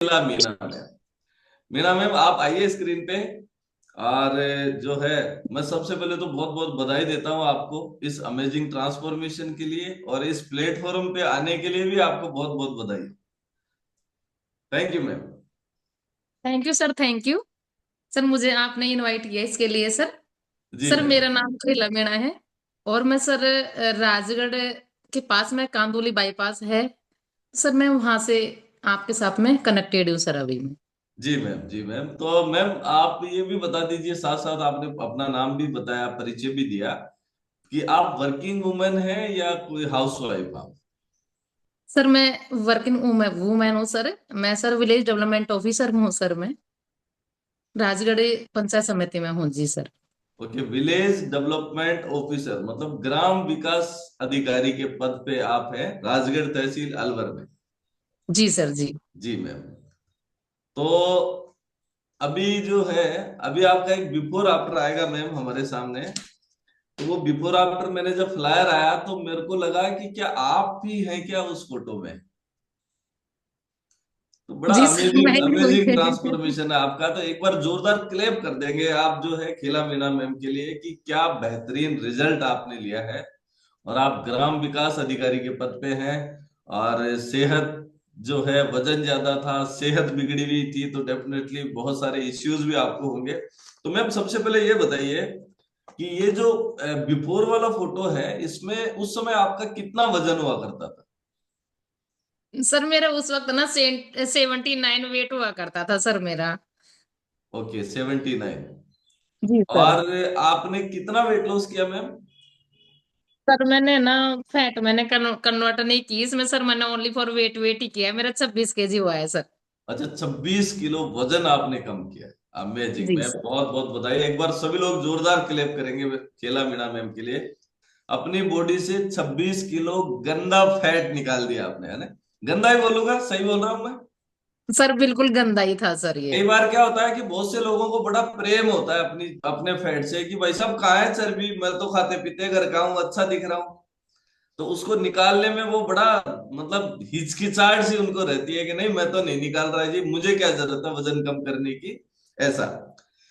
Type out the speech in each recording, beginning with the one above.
Meena ma'am. Meena ma'am आप आइए screen पे। और जो है, मैं सबसे पहले तो बहुत बहुत बधाई देता हूँ आपको इस अमेजिंग ट्रांसफॉर्मेशन के लिए, और इस प्लेटफॉर्म पे आने के लिए भी आपको बहुत बहुत बधाई। Thank you ma'am. Thank you sir, thank you. Sir मुझे आपने इनवाइट किया इसके लिए सर। जी सर मैम। मेरा नाम खिला मीणा है। और मैं सर राजगढ़ के पास में कांदोली बाईपास है। सर मैं वहां से आपके साथ में कनेक्टेड हूँ सर अभी में। जी मैम। जी मैम, तो मैम आप ये भी बता दीजिए, साथ साथ आपने अपना नाम भी बताया, परिचय भी दिया, कि आप वर्किंग वुमेन हैं या कोई हाउस वाइफ आप। सर मैं वर्किंग वूमेन हूँ सर। मैं सर विलेज डेवलपमेंट ऑफिसर हूँ सर। मैं राजगढ़ पंचायत समिति में हूँ जी sir. Okay, village development officer मतलब ग्राम विकास अधिकारी के पद पे आप हैं, राजगढ़ तहसील अलवर में। जी सर जी। जी मैम। तो अभी जो है, अभी आपका एक बिफोर आफ्टर आएगा मैम हमारे सामने। तो वो बिफोर आफ्टर मैंने जब फ्लायर आया तो मेरे को लगा कि क्या आप भी हैं क्या उस फोटो में। तो बड़ा जी सर मैं अमेजिंग ही अमेजिंग हुई। ट्रांसफॉर्मेशन है आपका। तो एक बार जोरदार क्लेप कर देंगे आप जो है खीला मीना मैम के लिए, कि क्या बेहतरीन रिजल्ट आपने लिया है। और आप ग्राम विकास अधिकारी के पद पे हैं। और सेहत जो है, वजन ज्यादा था, सेहत बिगड़ी हुई थी, तो डेफिनेटली बहुत सारे इश्यूज भी आपको होंगे। तो मैम सबसे पहले ये बताइए कि ये जो बिफोर वाला फोटो है, इसमें उस समय आपका कितना वजन हुआ करता था। सर मेरा उस वक्त ना 79 वेट हुआ करता था सर मेरा। ओके, 79। जी सर। और आपने कितना वेट लॉस किया मैम। सर मैंने ना फैट मैंने कन्वर्ट नहीं की इसमें सर। मैंने ओनली फॉर वेट वेट ही किया है। मेरा 26 केजी हुआ है सर। अच्छा, 26 किलो वजन आपने कम किया। अमेजिंग जी मैम, सर। बहुत बहुत बधाई। एक बार सभी लोग जोरदार क्लेप करेंगे केला मीणा मैम के लिए। अपनी बॉडी से 26 किलो गंदा फैट निकाल दिया आपने, है ना। गंदा ही बोलूंगा, सही बोल रहा हूं मैं। सर बिल्कुल गंदा ही था सर ये। कई बार क्या होता है कि बहुत से लोगों को बड़ा प्रेम होता है अपनी अपने फैट से, कि भाई साहब कहाँ है चर्बी, मैं तो खाते पीते घर का हूँ, अच्छा दिख रहा हूँ। तो उसको निकालने में वो बड़ा मतलब हिचकिचाहट सी उनको रहती है कि नहीं, मैं तो नहीं निकाल रहा जी, मुझे क्या जरूरत है वजन कम करने की, ऐसा।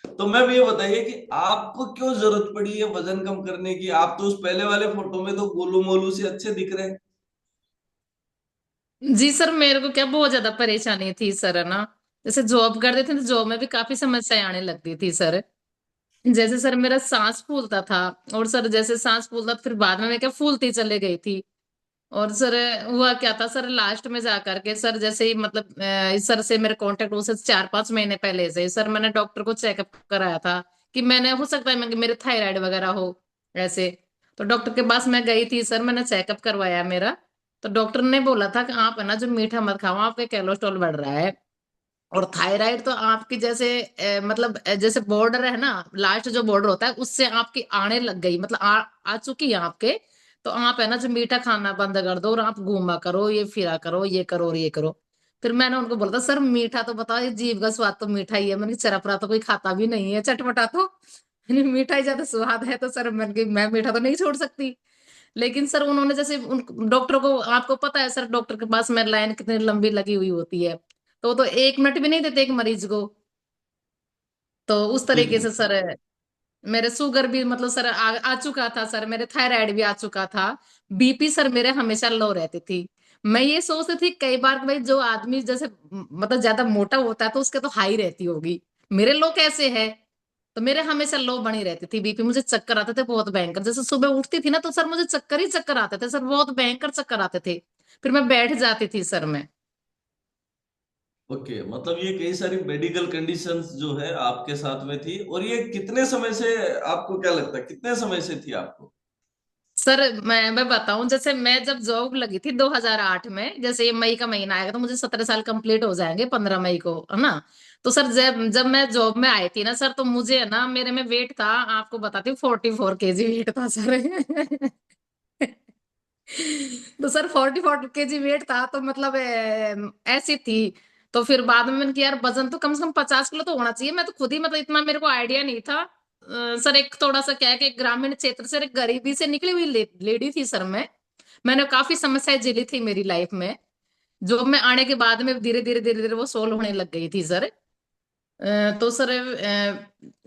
तो मैम ये बताइए कि आपको क्यों जरूरत पड़ी है वजन कम करने की। आप तो उस पहले वाले फोटो में तो गोलू मोलू से अच्छे दिख रहे हैं। जी सर मेरे को क्या बहुत ज्यादा परेशानी थी सर, है ना। जैसे जॉब करते थे तो जॉब में भी काफी समस्याएं आने लगती थी सर। जैसे सर मेरा सांस फूलता था। और सर जैसे सांस फूलता फिर बाद में मैं क्या फूलती चले गई थी। और सर हुआ क्या था सर, लास्ट में जा करके सर जैसे ही मतलब इस सर से मेरे कांटेक्ट हुआ सर 4-5 महीने पहले से सर मैंने डॉक्टर को चेकअप कराया था कि मैंने हो सकता है मेरे थायराइड वगैरह हो ऐसे। तो डॉक्टर के पास मैं गई थी सर, मैंने चेकअप करवाया मेरा। तो डॉक्टर ने बोला था कि आप है ना जो मीठा मत खाओ, आपका कोलेस्ट्रॉल बढ़ रहा है। और थायराइड तो आपकी जैसे मतलब जैसे बॉर्डर है ना, लास्ट जो बॉर्डर होता है उससे आपकी आने लग गई, मतलब आ चुकी है आपके। तो आप है ना जो मीठा खाना बंद कर दो और आप घूमा करो, ये फिरा करो, ये करो और ये करो। फिर मैंने उनको बोला था सर मीठा तो बताओ, ये जीभ का स्वाद तो मीठा ही है। मैंने कहा, चरपरा तो कोई खाता भी नहीं है, चटपटा तो मीठा ही ज्यादा स्वाद है। तो सर मैंने कहा, मैं मीठा तो नहीं छोड़ सकती। लेकिन सर उन्होंने जैसे उन डॉक्टर को, आपको पता है सर डॉक्टर के पास में लाइन कितनी लंबी लगी हुई होती है। तो वो तो 1 मिनट भी नहीं देते एक मरीज को। तो उस जी तरीके जी। से सर मेरे शुगर भी मतलब सर आ चुका था सर, मेरे थायराइड भी आ चुका था। बीपी सर मेरे हमेशा लो रहती थी। मैं ये सोचती थी कई बार कि भाई जो आदमी जैसे मतलब ज्यादा मोटा होता है तो उसके तो हाई रहती होगी, मेरे लो कैसे है। तो मेरे हमेशा लो बनी रहती थी बीपी, मुझे चक्कर आते थे बहुत भयंकर। जैसे सुबह उठती थी ना तो सर मुझे चक्कर ही चक्कर आते थे सर, बहुत भयंकर चक्कर आते थे। फिर मैं बैठ जाती थी सर मैं। ओके, मतलब ये कई सारी मेडिकल कंडीशंस जो है आपके साथ में थी, और ये कितने समय से, आपको क्या लगता है कितने समय से थी आपको। सर मैं बताऊं, जैसे मैं जब जॉब लगी थी 2008 में, जैसे ये मई का महीना आएगा तो मुझे 17 साल कंप्लीट हो जाएंगे 15 मई को, है ना। तो सर जब जब मैं जॉब में आई थी ना सर, तो मुझे है ना मेरे में वेट था, आपको बताती हूँ 44 केजी वेट था सर। तो सर 44 केजी वेट था तो मतलब ऐसी थी। तो फिर बाद में मैंने किया यार वजन तो कम से कम 50 किलो तो होना चाहिए। मैं तो खुद ही मतलब इतना मेरे को आइडिया नहीं था। सर एक थोड़ा सा क्या है कि ग्रामीण क्षेत्र से एक गरीबी से निकली हुई लेडी थी सर। मैंने काफी समस्याएं झेली थी मेरी लाइफ में। जॉब में आने के बाद में धीरे धीरे धीरे धीरे वो सोल्व होने लग गई थी सर। तो सर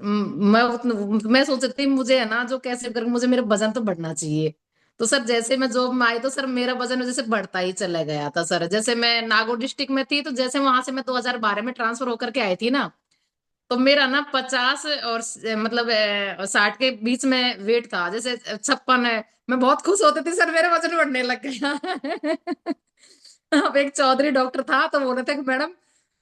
मैं सोच रही थी मुझे है ना जो कैसे कर मुझे मेरा वजन तो बढ़ना चाहिए। तो सर जैसे मैं जॉब में आई तो सर मेरा वजन जैसे बढ़ता ही चला गया था सर। जैसे मैं नागौर डिस्ट्रिक्ट में थी तो जैसे वहां से मैं 2012 में ट्रांसफर होकर के आई थी ना, तो मेरा ना 50 और मतलब 60 के बीच में वेट था, जैसे 56 है। मैं बहुत खुश होती थी सर, मेरा वजन बढ़ने लग गया। अब एक चौधरी डॉक्टर था तो बोल रहे थे कि मैडम,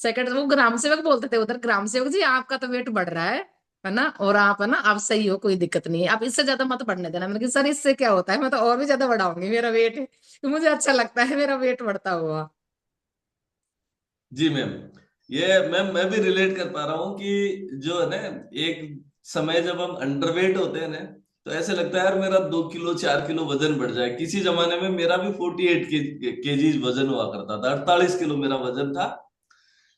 सेकंड वो ग्राम सेवक बोलते थे उधर, ग्राम सेवक जी आपका तो वेट बढ़ रहा है ना, और आप है ना आप सही हो, कोई दिक्कत नहीं है, आप इससे ज्यादा मत बढ़ने देना। मैंने कहा सर इससे क्या होता है, मैं तो और भी ज्यादा बढ़ाऊंगी मेरा वेट, मुझे अच्छा लगता है मेरा वेट बढ़ता हुआ। जी मैम, ये मैम मैं भी रिलेट कर पा रहा हूँ कि जो है ना, एक समय जब हम अंडरवेट होते हैं ना, तो ऐसे लगता है यार मेरा 2 किलो 4 किलो वजन बढ़ जाए। किसी जमाने में मेरा भी 48 केजीज वजन हुआ करता था, 48 किलो मेरा वजन था।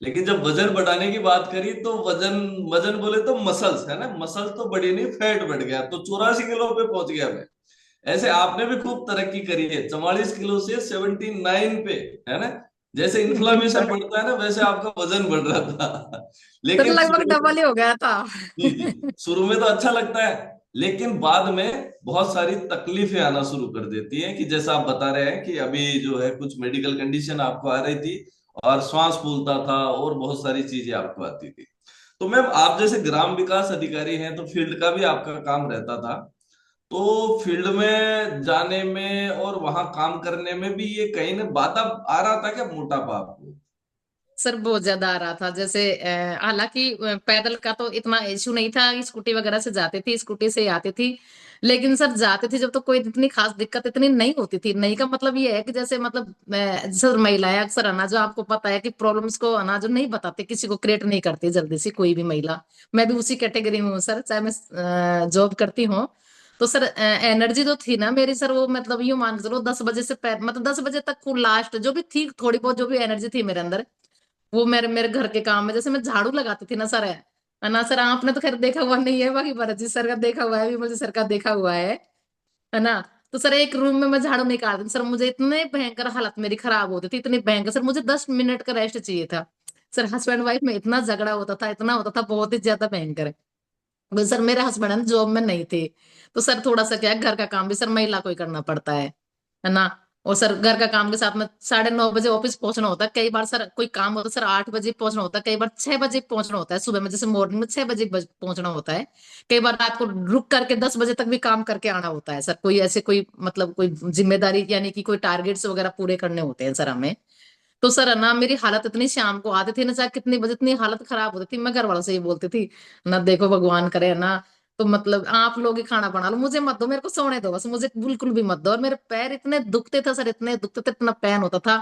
लेकिन जब वजन बढ़ाने की बात करी तो वजन वजन बोले तो मसल्स है ना, मसल्स तो बढ़ी नहीं, फैट बढ़ गया, तो 84 किलो पे पहुंच गया मैं। ऐसे आपने भी खूब तरक्की करी है, 44 किलो से 79 पे, है ना। जैसे जी इन्फ्लामेशन सर। बढ़ता है ना, वैसे आपका वजन बढ़ रहा था। सर लेकिन लगभग शुरू में, डबल ही हो गया था। जी जी, शुरू में तो अच्छा लगता है, लेकिन बाद में बहुत सारी तकलीफें आना शुरू कर देती हैं, कि जैसा आप बता रहे हैं कि अभी जो है कुछ मेडिकल कंडीशन आपको आ रही थी, और श्वास फूलता था, और बहुत सारी चीजें आपको आती थी। तो मैम, आप जैसे ग्राम विकास अधिकारी हैं, तो फील्ड का भी आपका काम रहता था, तो फील्ड में जाने में और वहां काम करने में भी ये कहीं ना बाधा आ रहा था क्या, मोटापा आपको? सर बहुत ज्यादा आ रहा था, जैसे हालांकि पैदल का तो इतना इश्यू नहीं था, स्कूटी वगैरह से जाते थे, स्कूटी से ही आती थी। लेकिन सर जाते थे जब तो कोई इतनी खास दिक्कत इतनी नहीं होती थी। नहीं का मतलब ये है कि जैसे मतलब सर महिलाएं अक्सर है ना, जो आपको पता है कि प्रॉब्लम्स को है ना जो नहीं बताते, किसी को क्रिएट नहीं करती जल्दी से कोई भी महिला। मैं भी उसी कैटेगरी में हूँ सर, चाहे मैं जॉब करती हूँ। तो सर एनर्जी तो थी ना मेरी सर, वो मतलब यूं मान के चलो 10 बजे से मतलब 10 बजे तक को लास्ट जो भी थी, थोड़ी बहुत जो भी एनर्जी थी मेरे अंदर, वो मेरे मेरे घर के काम में जैसे मैं झाड़ू लगाती थी ना सर, है ना सर, आपने तो खैर देखा हुआ नहीं है, बाकी भरत जी सर का देखा हुआ है, विमल जी सर का देखा हुआ है ना। तो सर एक रूम में मैं झाड़ू निकालती थी सर, मुझे इतने भयंकर हालत मेरी खराब होती थी, इतनी भयंकर सर, मुझे 10 मिनट का रेस्ट चाहिए था। सर हस्बैंड वाइफ में इतना झगड़ा होता था, इतना होता था, बहुत ही ज्यादा भयंकर है। बस सर मेरे हस्बैंड जॉब में नहीं थे, तो सर थोड़ा सा क्या है, घर का काम भी सर महिला को ही करना पड़ता है ना। और सर घर का काम के साथ में 9:30 बजे ऑफिस पहुंचना होता है, कई बार सर कोई काम होता है सर 8 बजे पहुंचना होता है, कई बार 6 बजे पहुंचना होता है सुबह में, जैसे मॉर्निंग में 6 बजे पहुंचना होता है। कई बार रात को रुक करके 10 बजे तक भी काम करके आना होता है सर, कोई ऐसे कोई मतलब कोई जिम्मेदारी यानी कि कोई टारगेट्स वगैरह पूरे करने होते हैं सर हमें। तो सर है ना मेरी हालत इतनी शाम को आती थी ना, चाहे कितनी बजे, इतनी हालत खराब होती थी, मैं घर वालों से ये बोलती थी ना, देखो भगवान करे ना, तो मतलब आप लोग ही खाना बना लो, मुझे मत दो, मेरे को सोने दो बस, मुझे बिल्कुल भी मत दो। और मेरे पैर इतने दुखते थे सर, इतने दुखते थे, इतना पेन होता था।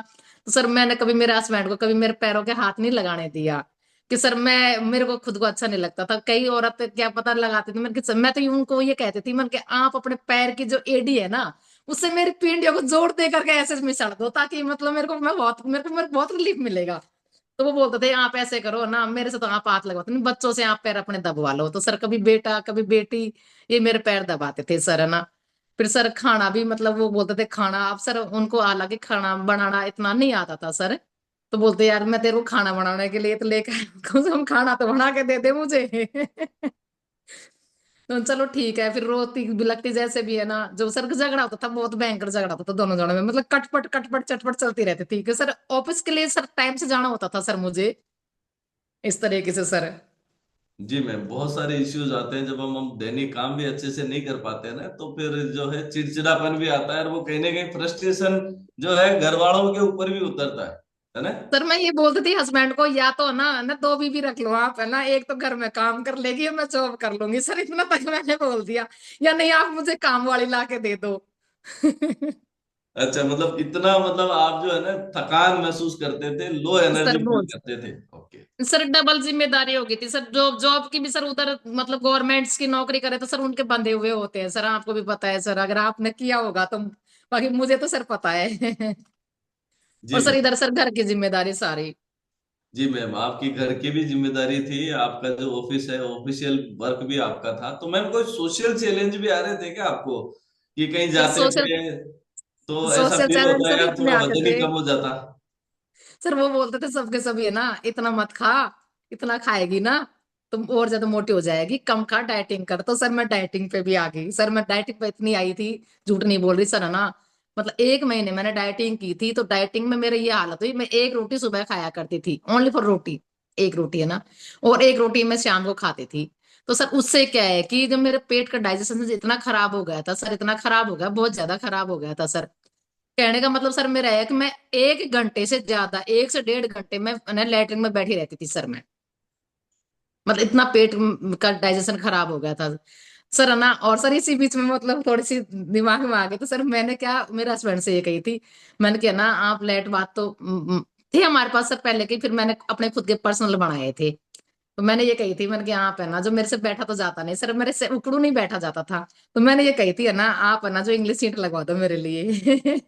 तो सर मैंने कभी मेरे हस्बैंड को कभी मेरे पैरों के हाथ नहीं लगाने दिया, कि सर मैं मेरे को खुद को अच्छा नहीं लगता था। कई औरतें क्या पता लगाती थी, मैं तो उनको ये कहती थी, मैं कि आप अपने पैर की जो एड़ी है ना, उससे मेरी पीढ़ियों को जोड़ दे करके ऐसे मिसड़ दो, ताकि मतलब मेरे को बहुत रिलीफ मिलेगा। तो वो बोलते थे आप ऐसे करो ना, मेरे से तो आप हाथ लगवाते नहीं, बच्चों से आप पैर अपने दबवा लो। तो सर कभी बेटा कभी बेटी, ये मेरे पैर दबाते थे सर, है ना। फिर सर खाना भी मतलब वो बोलते थे खाना, अब सर उनको हालांकि खाना बनाना इतना नहीं आता था सर, तो बोलते यार मैं तेरे को खाना बनाने के लिए तो लेकर कम से कम खाना तो बना के दे दे मुझे। तो चलो ठीक है, फिर रोती बिलकती जैसे भी है ना, जो सर का झगड़ा होता था बहुत भयंकर झगड़ा होता था दोनों जनों में, मतलब कटपट कटपट चटपट चलती रहती थी, कि सर ऑफिस के लिए सर टाइम से जाना होता था सर मुझे, इस तरीके से सर। जी मैम, बहुत सारे इश्यूज आते हैं जब हम दैनिक काम भी अच्छे से नहीं कर पाते हैं ना, तो फिर जो है चिड़चिड़ापन भी आता है, और वो कहीं ना कहीं फ्रस्ट्रेशन जो है घर वालों के ऊपर भी उतरता है ना। सर मैं ये बोलती थी हस्बैंड को, या तो ना ना दो बीवी रख लो आप, है ना, एक तो घर में काम कर लेगी और मैं जॉब कर लूंगी सर, इतना तक मैंने बोल दिया, या नहीं आप मुझे काम वाली ला के दे दो। अच्छा, मतलब इतना, मतलब आप जो है ना थकान महसूस करते थे, लो सर एनर्जी फील बहुत, करते थे। ओके। सर डबल जिम्मेदारी हो गई थी सर, जॉब जॉब की भी सर, उधर मतलब गवर्नमेंट्स की नौकरी करे तो सर उनके बंधे हुए होते हैं सर, आपको भी पता है सर, अगर आपने किया होगा तो, बाकी मुझे तो सर पता है। जी और सर मैम। इधर सर घर की जिम्मेदारी सारी। जी मैम, आपकी घर की भी जिम्मेदारी थी, आपका जो ऑफिस है ऑफिशियल वर्क भी आपका था, तो मैम कोई सोशल चैलेंज भी आ रहे थे क्या आपको, कि कहीं सर जाते सोशल हुए तो ऐसा सोशल फील चैलेंज होता है सर यार इतने थोड़ा आते वजन ही थे। कम हो जाता? सर वो बोलते थे सबके सब, ये ना इतना मत खा, इतना खाएगी ना तुम और ज्यादा मोटी हो जाएगी, कम खा, डाइटिंग कर। तो सर मैं डाइटिंग पे भी आ गई सर, मैं डाइटिंग पे इतनी आई थी, झूठ नहीं बोल रही सर, है ना। मतलब 1 महीने मैंने डाइटिंग की थी, तो डाइटिंग में मेरे ये हालत हुई, मैं एक रोटी सुबह खाया करती थी, ओनली फॉर रोटी, एक रोटी, है ना, और एक रोटी मैं शाम को खाती थी। तो सर उससे क्या है कि जब मेरे पेट का डाइजेशन इतना खराब हो गया था सर, इतना खराब हो गया, बहुत ज्यादा खराब हो गया था सर। कहने का मतलब सर मेरा है कि मैं 1 घंटे से ज्यादा, 1 से 1.5 घंटे में लैट्रिन में बैठी रहती थी सर मैं। मतलब इतना पेट का डाइजेशन खराब हो गया था सर, है ना। और सर इसी बीच में मतलब थोड़ी सी दिमाग में आ गई, तो सर मैंने क्या, मेरे हस्बैंड से ये कही थी, मैंने कहा ना आप लेट बात तो थी हमारे पास सर पहले की, फिर मैंने अपने खुद के पर्सनल बनाए थे। तो मैंने ये कही थी, मैंने कहा आप है ना, जो मेरे से बैठा तो जाता नहीं सर, मेरे से उकड़ू नहीं बैठा जाता था। तो मैंने ये कही थी, है ना, आप है ना जो इंग्लिश सीट लगवा दो मेरे लिए।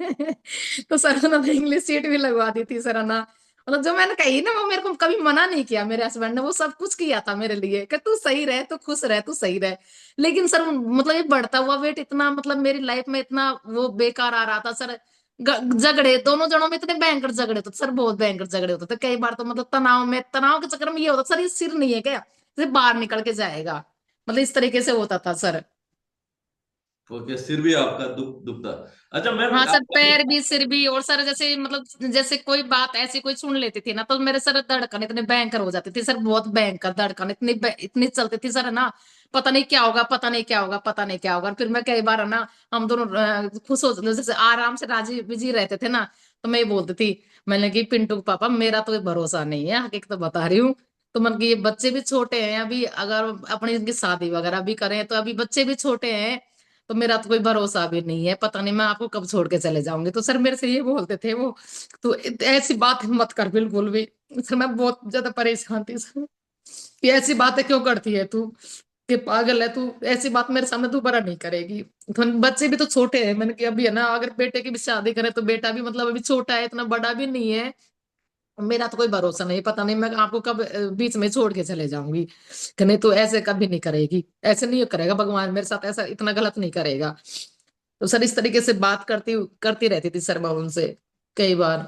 तो सर उन्होंने इंग्लिश सीट भी लगवा दी थी सर, है ना। मतलब जो मैंने कही ना, वो मेरे को कभी मना नहीं किया, मेरे हस्बैंड ने वो सब कुछ किया था मेरे लिए कि तू सही रहे, तू खुश रहे, तू सही रहे। लेकिन सर मतलब ये बढ़ता हुआ वेट इतना, मतलब मेरी लाइफ में इतना वो बेकार आ रहा था सर। झगड़े दोनों जनों में इतने भयंकर झगड़े होते थे सर, बहुत भयंकर झगड़े होते थे कई बार। तो मतलब तनाव में, तनाव के चक्कर में ये होता सर, ये सिर नहीं है क्या, जैसे बाहर निकल के जाएगा, मतलब इस तरीके से होता था सर। ओके, सिर भी आपका दुखता। अच्छा मैम, हाँ सर, आपका पैर भी सिर भी, और सर जैसे मतलब जैसे कोई बात ऐसी कोई सुन लेती थी ना, तो मेरे सर धड़कन इतने भयंकर हो जाती थी सर, बहुत भयंकर धड़कन इतनी इतनी चलती थी सर, है ना। पता नहीं क्या होगा, पता नहीं क्या होगा, पता नहीं क्या होगा। फिर मैं कई बार, है ना, हम दोनों खुश हो, जैसे आराम से राजी बिजी रहते थे ना, तो मैं ये बोलती थी, मैंने कि पिंटू पापा मेरा तो भरोसा नहीं है, हकीकत तो बता रही हूँ। तो मन की ये बच्चे भी छोटे हैं अभी, अगर अपनी इनकी शादी वगैरह भी करें, तो अभी बच्चे भी छोटे हैं, तो मेरा तो कोई भरोसा भी नहीं है, पता नहीं मैं आपको कब छोड़ के चले जाऊंगी। तो सर मेरे से ये बोलते थे वो, तो ऐसी बात मत कर बिल्कुल भी। सर मैं बहुत ज्यादा परेशान थी सर, कि ऐसी बातें क्यों करती है तू, कि पागल है तू, ऐसी बात मेरे सामने दोबारा नहीं करेगी। तो बच्चे भी तो छोटे हैं, मैंने कि अभी, है ना, अगर बेटे की भी शादी करें तो बेटा भी मतलब अभी छोटा है, इतना बड़ा भी नहीं है। मेरा तो कोई भरोसा नहीं, पता नहीं मैं आपको कब बीच में छोड़ के चले जाऊंगी। कि नहीं तो ऐसे कभी नहीं करेगी, ऐसे नहीं करेगा भगवान मेरे साथ, ऐसा इतना गलत नहीं करेगा। तो सर इस तरीके से बात करती करती रहती थी सर मैं उनसे कई बार।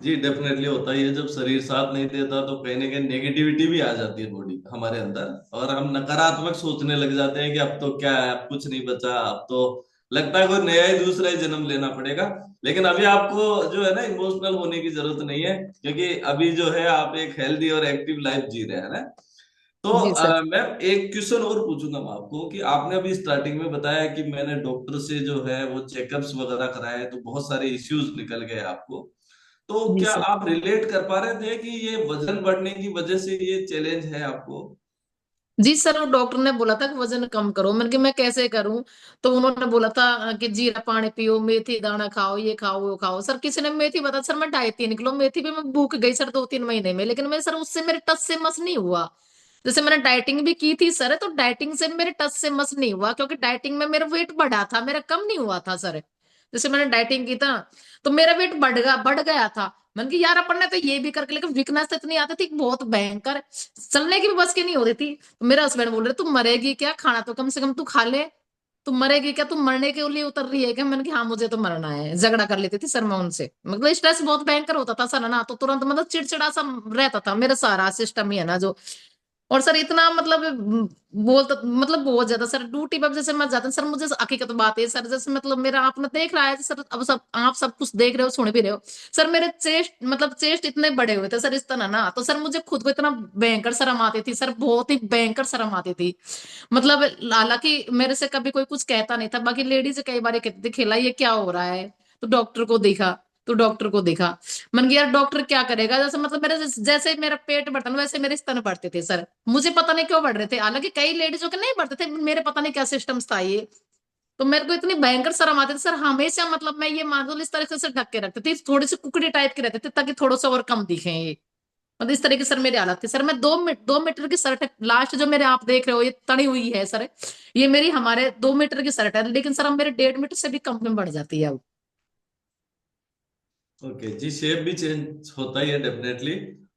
जी डेफिनेटली होता ही है, जब शरीर साथ नहीं देता तो कहीं ना कहीं नेगेटिविटी भी आ जाती है बॉडी हमारे अंदर, और हम नकारात्मक सोचने लग जाते हैं कि अब तो क्या है, अब कुछ नहीं बचा, अब तो लगता है कोई नया ही दूसरा ही जन्म लेना पड़ेगा। लेकिन अभी आपको जो है ना इमोशनल होने की जरूरत नहीं है, क्योंकि अभी जो है आप एक हेल्दी और एक्टिव लाइफ जी रहे हैं ना। तो जी सर। मैम एक क्वेश्चन और पूछूंगा मैं आपको, कि आपने अभी स्टार्टिंग में बताया कि मैंने डॉक्टर से जो है वो चेकअप्स वगैरह कराए तो बहुत सारे इश्यूज निकल गए आपको। तो जी क्या सर। आप रिलेट कर पा रहे थे कि ये वजन बढ़ने की वजह से ये चैलेंज है आपको? जी सर, वो डॉक्टर ने बोला था कि वजन कम करो, मैंने कि मैं कैसे करूं। तो उन्होंने बोला था कि जीरा पानी पियो, मेथी दाना खाओ, ये खाओ वो खाओ। सर किसी ने मेथी बता, सर मैं 2.5-3 किलो मेथी भी मैं भूख गई सर 2-3 महीने में, लेकिन मैं सर उससे मेरे टस से मस नहीं हुआ। जैसे मैंने डाइटिंग भी की थी सर, तो डाइटिंग से मेरे टच से मस नहीं हुआ, क्योंकि डाइटिंग में मेरा वेट बढ़ा था, मेरा कम नहीं हुआ था सर। जैसे मैंने डाइटिंग की था, तो मेरा वेट बढ़ गया था। मैंने कि यार अपन ने तो ये भी करके, लेकिन वीकनेस तो इतनी आती थी बहुत भयंकर, चलने की भी बस की नहीं होती थी। तो मेरा हस्बैंड बोल रहे तू मरेगी क्या, खाना तो कम से कम तू खा ले, तू मरेगी क्या, तू मरने के लिए उतर रही है क्या। मैंने कि हाँ मुझे तो मरना है, झगड़ा कर लेती थी सर मैं उनसे, मतलब स्ट्रेस बहुत भयंकर होता था सर, है ना। तो तुरंत मतलब चिड़चिड़ा सा रहता था मेरा सारा सिस्टम ही, है ना जो। और सर इतना मतलब बोलता, मतलब बहुत ज्यादा सर ड्यूटी पर जैसे मैं जाता सर, मुझे हकीकत बात है सर, जैसे मतलब मेरा आपने देख रहा है सर, अब सब आप सब कुछ देख रहे हो, सुन भी रहे हो। सर मेरे चेस्ट, मतलब चेस्ट इतने बड़े हुए थे सर इस तरह ना, तो सर मुझे खुद को इतना भयंकर शर्म आती थी सर, बहुत ही भयंकर शर्म आती थी। मतलब हालांकि मेरे से कभी कोई कुछ कहता नहीं था, बाकी लेडीज कई बार कहती थी खिला ये क्या हो रहा है, तो डॉक्टर को दिखा, तो डॉक्टर को दिखा। मन गया यार डॉक्टर क्या करेगा, जैसे मतलब मेरे जैसे मेरा पेट बढ़ता ना, वैसे मेरे स्तन बढ़ते थे सर, मुझे पता नहीं क्यों बढ़ रहे थे, हालांकि कई लेडीजों के नहीं बढ़ते थे, मेरे पता नहीं क्या सिस्टम था ये। तो मेरे को इतनी भयंकर शर्म आती थी सर, हमेशा मतलब मैं ये मान लो इस तरीके से ढक के रखती थी, थोड़ी सी कुकड़ी टाइप के रहते थे, ताकि थोड़ा सा और कम दिखे ये। मतलब इस तरीके से सर मेरी हालत थी सर, मैं 2 मीटर की शर्ट, लास्ट जो मेरे आप देख रहे हो ये तनी हुई है सर, ये मेरी हमारे 2 मीटर की शर्ट है, लेकिन सर अब मेरे 1.5 मीटर से भी कम में बढ़ जाती है अब। ओके जी, शेप भी चेंज होता ही है डेफिनेटली।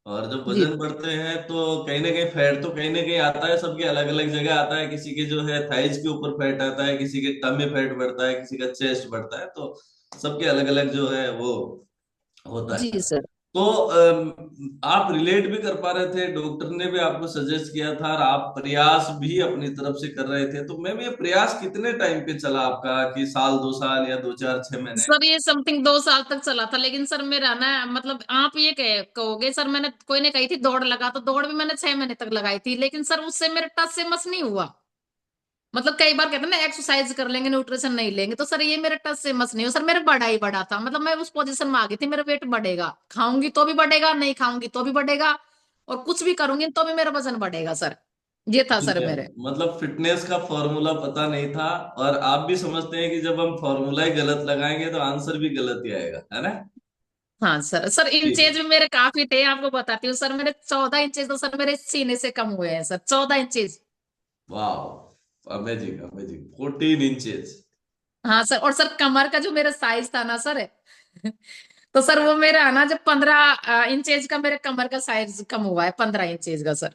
और जब जी। वजन बढ़ते हैं तो कहीं ना कहीं फैट तो कहीं ना कहीं आता है, सबके अलग अलग जगह आता है, किसी के जो है थाइज के ऊपर फैट आता है, किसी के टमी फैट बढ़ता है, किसी का चेस्ट बढ़ता है, तो सबके अलग अलग जो है वो होता जी है। सर। तो आप रिलेट भी कर पा रहे थे, डॉक्टर ने भी आपको सजेस्ट किया था, और आप प्रयास भी अपनी तरफ से कर रहे थे। तो मैम ये प्रयास कितने टाइम पे चला आपका, कि साल, 2 साल, या 2, 4, 6 महीने? सर ये समथिंग 2 साल तक चला था, लेकिन सर मेरा ना मतलब आप ये कहोगे सर, मैंने कोई ने कही थी दौड़ लगा, तो दौड़ भी मैंने 6 महीने तक लगाई थी, लेकिन सर उससे मेरे टस से मस नहीं हुआ। मतलब कई बार कहते हैं ना एक्सरसाइज कर लेंगे न्यूट्रिशन नहीं लेंगे, तो सर ये मेरे टच से मस नहीं हुआ सर, मेरा बड़ा ही बड़ा था। मतलब मैं उस पोजीशन में आ गई थी, मेरा वेट बढ़ेगा, खाऊंगी तो भी बढ़ेगा, नहीं खाऊंगी तो भी बढ़ेगा, और कुछ भी करूंगी तो भी मेरा वजन बढ़ेगा सर। ये था जी सर मैम, मेरे। मतलब फिटनेस का फॉर्मूला पता नहीं था, और आप भी समझते हैं कि जब हम फॉर्मूला ही गलत लगाएंगे तो आंसर भी गलत ही आएगा, है ना? हाँ सर। सर जी। इंचेज भी मेरे काफी थे, आपको बताती हूँ सर, मेरे 14 इंचेज तो सर मेरे सीने से कम हुए हैं सर, 14 इंचेज। वाह, अमेजिंग अमेजिंग, 14 इंचेस। हाँ सर, और सर कमर का जो मेरा साइज था ना सर, तो सर वो मेरा है ना, जब 15 इंचेज का मेरे कमर का साइज कम हुआ है, 15 इंचेज का सर।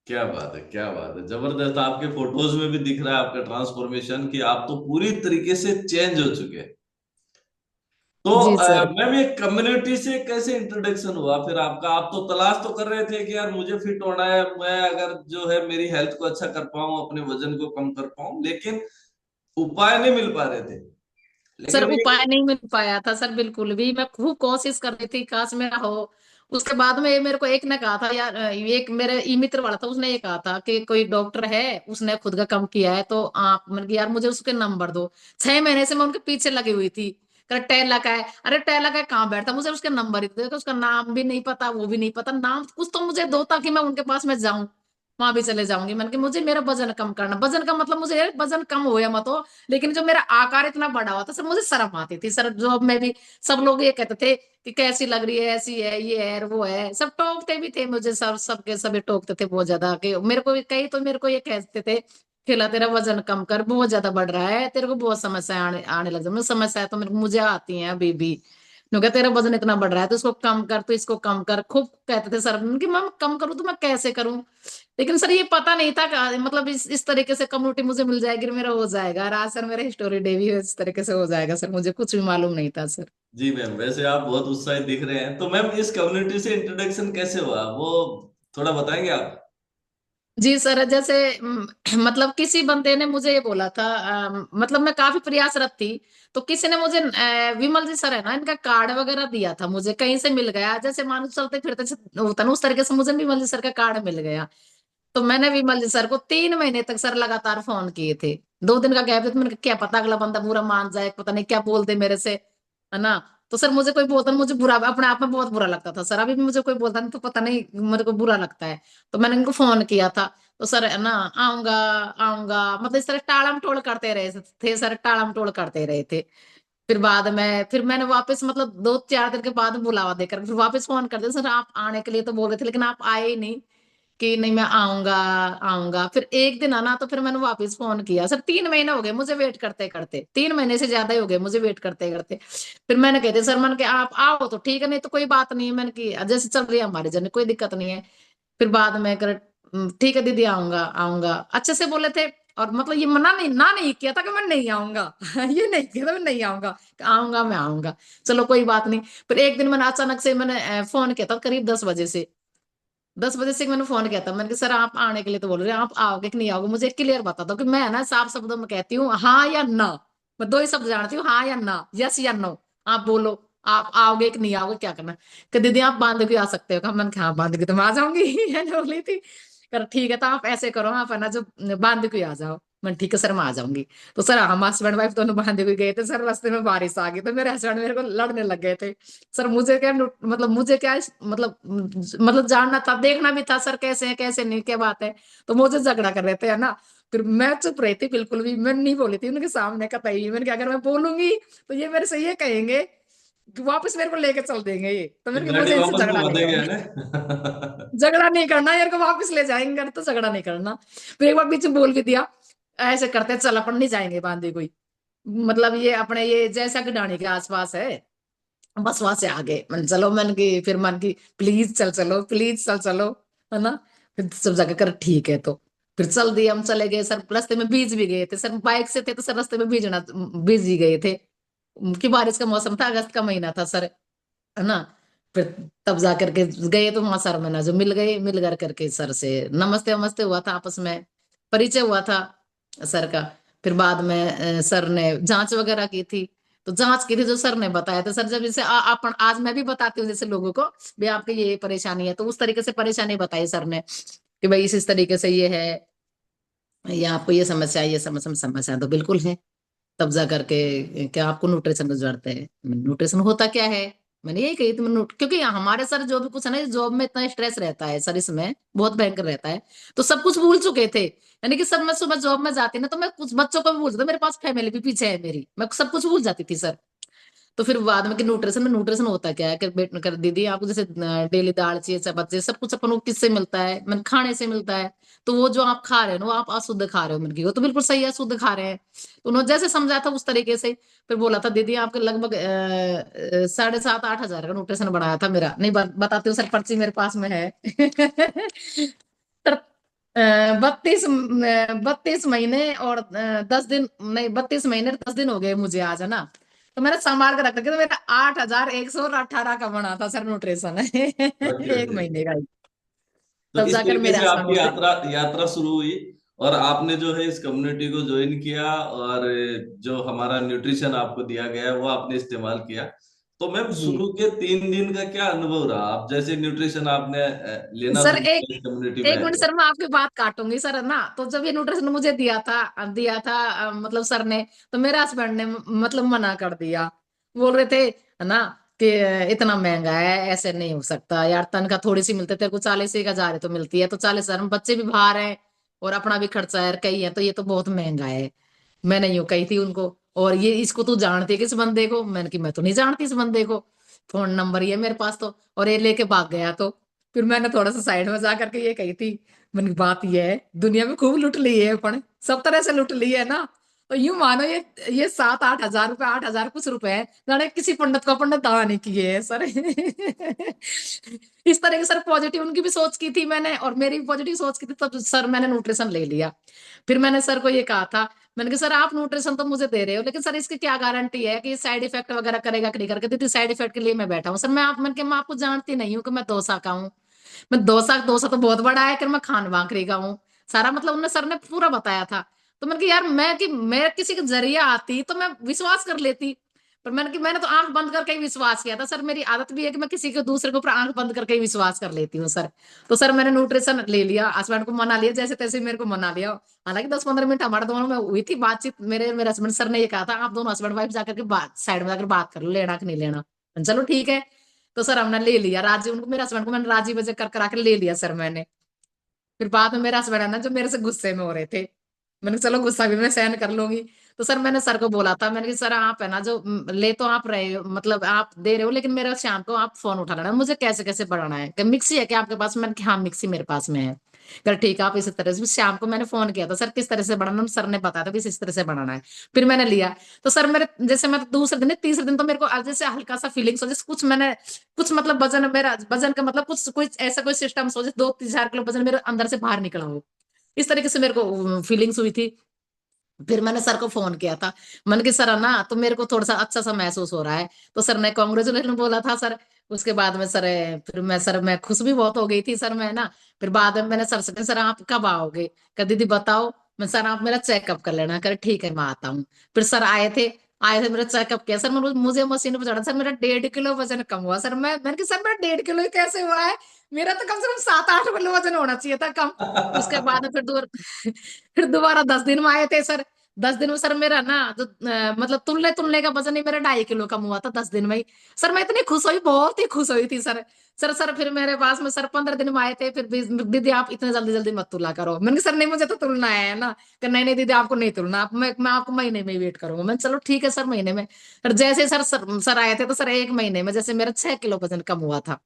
क्या बात है, क्या बात है, जबरदस्त। आपके फोटोज में भी दिख रहा है आपका ट्रांसफॉर्मेशन, कि आप तो पूरी तरीके से चेंज हो चुके हैं। तो जी सर। मैम, ये कम्युनिटी से कैसे इंट्रोडक्शन हुआ फिर आपका? आप तो तलाश तो कर रहे थे कि यार मुझे फिट होना है, मैं अगर जो है मेरी हेल्थ को अच्छा कर पाऊं, अपने वजन को कम कर पाऊं, लेकिन उपाय नहीं मिल पा रहे थे। सर लेकिन ये, उपाय नहीं मिल पाया था सर, बिल्कुल भी। मैं खूब कोशिश कर रही थी काश मेरा हो। उसके बाद में मेरे को एक ने कहा था यार, एक मेरे ई मित्र वाला था, उसने ये कहा था कि कोई डॉक्टर है, उसने खुद का कम किया है, तो आप मैंने कहा, यार मुझे उसके नंबर दो। 6 महीने से मैं उनके पीछे लगी हुई थी। कह टेला का है, अरे टेला का है, कहाँ बैठता, मुझे उसके नंबर ही दे, उसका नाम भी नहीं पता, वो भी नहीं पता, नाम कुछ तो मुझे दो ताकि मैं उनके पास में जाऊं, वहां भी चले जाऊंगी। मैंने कहा मुझे मेरा वजन कम करना, वजन का मतलब मुझे वजन कम हो या मत हो, लेकिन जो मेरा आकार इतना बड़ा हुआ था सर, मुझे शर्म आती थी सर। जॉब में भी सब लोग ये कहते थे कि कैसी लग रही है, ऐसी है, ये है, वो है, सब टोकते भी थे मुझे सर, सबके सभी टोकते थे बहुत ज्यादा, कि मेरे को कई तो मेरे को ये कहते थे, खिला तेरा वजन कम कर, बहुत ज्यादा बढ़ रहा है, तेरे को बहुत समस्या आने आने लग जाए। समस्या तो मुझे आती है अभी भी। क्योंकि तेरा वजन इतना बढ़ रहा है तो इसको कम कर, तो इसको कम कर, खूब कहते थे सर कि मैं कम करूँ तो मैं कैसे करूं। लेकिन सर ये पता नहीं था मतलब इस तरीके से कम्युनिटी मुझे मिल जाएगी, मेरा हो जाएगा। और आज सर मेरा हिस्टोरी डे भी इस तरीके से हो जाएगा सर, मुझे कुछ भी मालूम नहीं था सर। जी मैम, वैसे आप बहुत उत्साहित दिख रहे हैं। तो मैम, इस कम्युनिटी से इंट्रोडक्शन कैसे हुआ, वो थोड़ा बताएंगे आप? जी सर, जैसे मतलब किसी बंदे ने मुझे ये बोला था, मतलब मैं काफी प्रयासरत थी, तो किसी ने मुझे विमल जी सर है ना, इनका कार्ड वगैरह दिया था, मुझे कहीं से मिल गया, जैसे मानो चलते फिरते से होता ना, उस तरीके से मुझे विमल जी सर का कार्ड मिल गया। तो मैंने विमल जी सर को 3 महीने तक सर लगातार फोन किए थे। 2 दिन का गैप था, तो मैंने कहा, क्या पता अगला बंदा बुरा मान जाए, पता नहीं क्या बोल दे मेरे से, है ना। तो सर मुझे कोई बोलता, मुझे बुरा अपने आप में बहुत बुरा लगता था सर, अभी भी मुझे कोई बोलता नहीं तो पता नहीं मेरे को बुरा लगता है। तो मैंने इनको फोन किया था, तो सर है ना, आऊंगा आऊंगा, मतलब इस तरह टालम टोल करते रहे थे सर, टालम टोल करते रहे थे। फिर बाद में फिर मैंने वापस मतलब 2-4 दिन के बाद बुलावा देकर फिर वापस फोन कर दिया, सर आप आने के लिए तो बोल रहे थे लेकिन आप आए ही नहीं, कि नहीं मैं आऊंगा आऊंगा। फिर एक दिन आना, तो फिर मैंने वापस फोन किया सर, 3 महीने हो गए मुझे वेट करते करते, 3 महीने से ज्यादा ही हो गए मुझे वेट करते करते। फिर मैंने कहते सर, मैंने कि आप आओ तो ठीक है, नहीं तो कोई बात नहीं है, मैंने कि जैसे चल रही है हमारी जर्नी, कोई दिक्कत नहीं है। फिर बाद में कर ठीक है दीदी, आऊंगा आऊंगा अच्छे से बोले थे। और मतलब ये मना नहीं, ना नहीं किया था कि मैं नहीं आऊंगा। ये नहीं किया था मैं नहीं आऊंगा, आऊंगा मैं आऊंगा, चलो कोई बात नहीं। फिर एक दिन मैंने अचानक से मैंने फोन किया था करीब 10 बजे से, 10 बजे से मैंने फोन किया था, मैंने कहा सर आप आने के लिए तो बोल रहे हैं, आप आओगे कि नहीं आओगे, मुझे क्लियर बता दो, कि मैं ना साफ शब्दों में कहती हूँ हाँ या ना। मैं दो ही शब्द जानती हूँ, हाँ या ना, यस या नो। आप बोलो, आप आओगे कि नहीं आओगे, क्या करना है? कि दीदी आप बांध के आ सकते हो, कहा मैंने कहा हाँ बांध के तो मैं आ जाऊंगी। मैंने बोली थी। कर ठीक है, तो आप ऐसे करो, आप है ना जो बांध के आ जाओ। मैं ठीक है सर मैं आ जाऊंगी। तो सर हम हस्बैंड वाइफ दोनों बांध के गए थे सर, रास्ते में बारिश आ गई तो मेरे हस्बैंड मेरे को लड़ने लग गए थे। सर मुझे क्या मतलब मुझे क्या मतलब जानना था, देखना भी था सर कैसे है कैसे नहीं, क्या बात है। तो मुझे झगड़ा कर रहे थे, है ना। फिर मैं चुप रही थी, बिल्कुल भी मैं नहीं बोली थी उनके सामने कतई। मैंने कहा अगर मैं बोलूंगी तो ये मेरे से ये कहेंगे कि वापस मेरे को लेके चल देंगे ये, तो कि मैंने कहा गाड़ी मुझे इनसे वापस झगड़ा घुमा नहीं देंगे, करना। है ना? झगड़ा नहीं करना यार, को वापस ले जाएंगे घर, तो झगड़ा नहीं करना। फिर एक बार बीच में बोल भी दिया, ऐसे करते चल अपन नहीं जाएंगे बांधे कोई, मतलब ये अपने ये जैसा कि डाणी के आसपास है, बस वहां से आगे मन चलो, मन की फिर मन की प्लीज चल चलो, प्लीज चल चलो, है ना। फिर सब जगह कर ठीक है, तो फिर चल दिए, हम चले गए सर, रास्ते में भीज भी गए थे सर, बाइक से थे तो सर रास्ते में भीजना भीज ही गए थे। कि बारिश का मौसम था, अगस्त का महीना था सर, है ना। फिर तब जा करके गए तो वहां सर मैंने जो मिल गए, मिल कर करके सर से नमस्ते नमस्ते हुआ था, आपस में परिचय हुआ था सर का। फिर बाद में सर ने जांच वगैरह की थी, तो जांच की थी जो सर ने बताया था सर, जब जैसे अपन आज मैं भी बताती हूँ जैसे लोगों को भी आपके ये परेशानी है, तो उस तरीके से परेशानी बताई सर ने कि भाई इस तरीके से ये है, या आपको ये समस्या है, ये समस्या तो बिल्कुल है। तब जा करके क्या आपको न्यूट्रिशन की जरूरत है, न्यूट्रिशन होता क्या है, मैंने यही कही थी। क्योंकि हमारे सर जो भी कुछ है ना, जॉब में इतना स्ट्रेस रहता है सर, इसमें बहुत भयंकर रहता है, तो सब कुछ भूल चुके थे। यानी कि सर मैं सुबह जॉब में जाती ना, तो मैं कुछ बच्चों को भी भूल जाती, मेरे पास फैमिली भी पीछे है मेरी, मैं सब कुछ भूल जाती थी सर। तो फिर बाद में कि न्यूट्रिशन में, न्यूट्रिशन होता क्या है, कर दीदी आपको जैसे डेली दाल चाहिए, चपाती चाहिए, सब कुछ अपन को किससे मिलता है, मन खाने से मिलता है। तो वो जो आप खा रहे हो ना, वो आप अशुद्ध खा रहे हो, मन की वो तो बिल्कुल सही है, शुद्ध खा रहे हैं। तो उन्होंने जैसे समझा था उस तरीके से फिर बोला था, दीदी आपके लगभग 7,500-8,000 का न्यूट्रिशन बनाया था मेरा, नहीं बताती हूँ सर, पर्ची मेरे पास में है। 32 महीने और 10 दिन, नहीं 32 महीने और 10 दिन हो गए मुझे आज, है ना। तो मैंने संभाल कर रख रखा, तो मेरा 8,118 का बना था सर न्यूट्रिशन। ओके एक ओके। महीने का ही। तो तब इस जाकर तरीके मेरे से हस्बैंड आपकी बोलते, यात्रा यात्रा शुरू हुई, और आपने जो है इस कम्युनिटी को ज्वाइन किया, और जो हमारा न्यूट्रिशन आपको दिया गया है वो आपने इस्तेमाल किया। तो मैम, जी शुरू के 3 दिन का क्या अनुभव रहा? आप जैसे न्यूट्रिशन आपने लेना सर, शुरू एक किया इस कम्युनिटी में एक है मिनट तो। सर, मैं आपकी बात काटूंगी सर, है ना। तो जब ये न्यूट्रिशन मुझे दिया था मतलब सर ने, तो मेरे हस्बैंड ने मतलब मना कर दिया। बोल रहे थे, है ना, कि इतना महंगा है, ऐसे नहीं हो सकता यार, तनख्वाह थोड़ी सी मिलती है, तेरे को 40,000 तो मिलती है, तो 40,000 में बच्चे भी बाहर हैं और अपना भी खर्चा है, कई है, तो ये तो बहुत महंगा है। मैंने यूं कही थी उनको। और ये इसको तू जानती है किस बंदे को, मैंने कि मैं तो नहीं जानती इस बंदे को, फोन नंबर ही है मेरे पास तो, और ये लेके भाग गया। तो फिर मैंने थोड़ा सा साइड में जा करके ये कही थी, मैंने कहा, बात ये है, दुनिया में खूब लूट ली है अपन, सब तरह से लूट ली है ना। तो यूं मानो ये 7-8 हजार रुपए, 8,000 कुछ रुपए है, जाने किसी पंडित को पंडित दान नहीं किए है सर। इस तरह की सर पॉजिटिव उनकी भी सोच की थी मैंने, और मेरी भी पॉजिटिव सोच की थी, तब सर मैंने न्यूट्रिशन ले लिया। फिर मैंने सर को ये कहा था, मैंने कहा सर आप न्यूट्रिशन तो मुझे दे रहे हो, लेकिन सर इसकी क्या गारंटी है कि साइड इफेक्ट वगैरह करेगा कि नहीं करके, दीदी साइड इफेक्ट के लिए मैं बैठा हूँ सर, मैंने कहा मैं आपको जानती नहीं हूँ कि मैं डोसा का हूँ, मैं डोसा डोसा तो बहुत बड़ा है कि मैं खान वाकरी का हूँ, सारा मतलब उन्होंने सर ने पूरा बताया था। तो मैंने कहा यार, मैं किसी के जरिए आती तो मैं विश्वास कर लेती, पर मैंने तो आंख बंद करके ही विश्वास किया था सर, मेरी आदत भी है कि मैं किसी के दूसरे के ऊपर आंख बंद करके ही विश्वास कर लेती हूँ सर। तो सर मैंने न्यूट्रिशन ले लिया, हस्बैंड को मना लिया, जैसे तैसे मेरे को मना लिया। हालांकि 10-15 मिनट हमारे दोनों में हुई थी बातचीत, मेरे मेरे हस्बैंड सर ने ये कहा था, आप दोनों हस्बैंड वाइफ जाकर के बात साइड में जाकर बात कर लो, लेना कि नहीं लेना। चलो ठीक है। तो सर हमने ले लिया, राजी उनको, मेरे हस्बैंड को मैंने राजी वजह कर करा के ले लिया सर मैंने। फिर बाद में मेरा हस्बैंड है ना, जो मेरे से गुस्से में हो रहे थे, मैंने कहा, चलो गुस्सा भी मैं सहन कर लूंगी। तो सर मैंने सर को बोला था, मैंने कहा सर आप है ना, जो ले तो आप रहे हो, मतलब आप दे रहे हो, लेकिन मेरा शाम को आप फोन उठा लेना, मुझे कैसे कैसे बढ़ाना है, कि मिक्सी है क्या आपके पास, मैंने कहा हाँ मिक्सी मेरे पास में है। कर ठीक है, आप इसी तरह से, शाम को मैंने फोन किया था सर किस तरह से बढ़ाना, सर ने बताया था कि इस तरह से बढ़ाना है। फिर मैंने लिया। तो सर मेरे जैसे मैं दूसरे दिन तीसरे दिन तो मेरे को आज जैसे हल्का सा फीलिंग्स हो, जैसे कुछ मैंने कुछ मतलब वजन, मेरा वजन का मतलब कुछ कुछ ऐसा कोई सिस्टम सोचे, 2-4 किलो वजन मेरे अंदर से बाहर निकला हो, इस तरीके से मेरे को फीलिंग्स हुई थी। फिर मैंने सर को फोन किया था, मैंने कहा सर है ना, तो मेरे को थोड़ा सा अच्छा सा महसूस हो रहा है। तो सर ने कॉन्ग्रेचुलेशन बोला था सर। उसके बाद में सर, फिर मैं खुश भी बहुत हो गई थी सर, मैं ना। फिर बाद में मैंने सर से कहा, सर आप कब आओगे, कहा दीदी बताओ। मैं, सर आप मेरा चेकअप कर लेना, करे ठीक है मैं आता हूँ। फिर सर आए थे मेरा चेकअप किया सर, मुझे मशीन पर चढ़ा सर, मेरा 1.5 किलो वजन कम हुआ सर। मैंने कहा सर मेरा 1.5 किलो ही कैसे हुआ है, मेरा तो कम से कम 7-8 किलो वजन होना चाहिए था कम। उसके बाद फिर फिर दोबारा 10 दिन में आए थे सर। 10 दिन में सर मेरा ना जो मतलब तुलने तुलने का वजन ही मेरा 2.5 किलो कम हुआ था 10 दिन में ही। सर मैं इतनी खुश हुई, बहुत ही खुश हुई थी सर। सर फिर मेरे पास में सर 15 दिन में आए थे, फिर दीदी आप इतने जल्दी जल्दी मत तुला करो, मैंने कहा सर नहीं मुझे तो तुलना है ना, कि नहीं नहीं दीदी आपको नहीं तुलना, आप मैं आपको महीने में ही वेट करूंगा। मैं चलो ठीक है सर महीने में। फिर जैसे सर आए थे, तो सर 1 महीने में जैसे मेरा 6 किलो वजन कम हुआ था।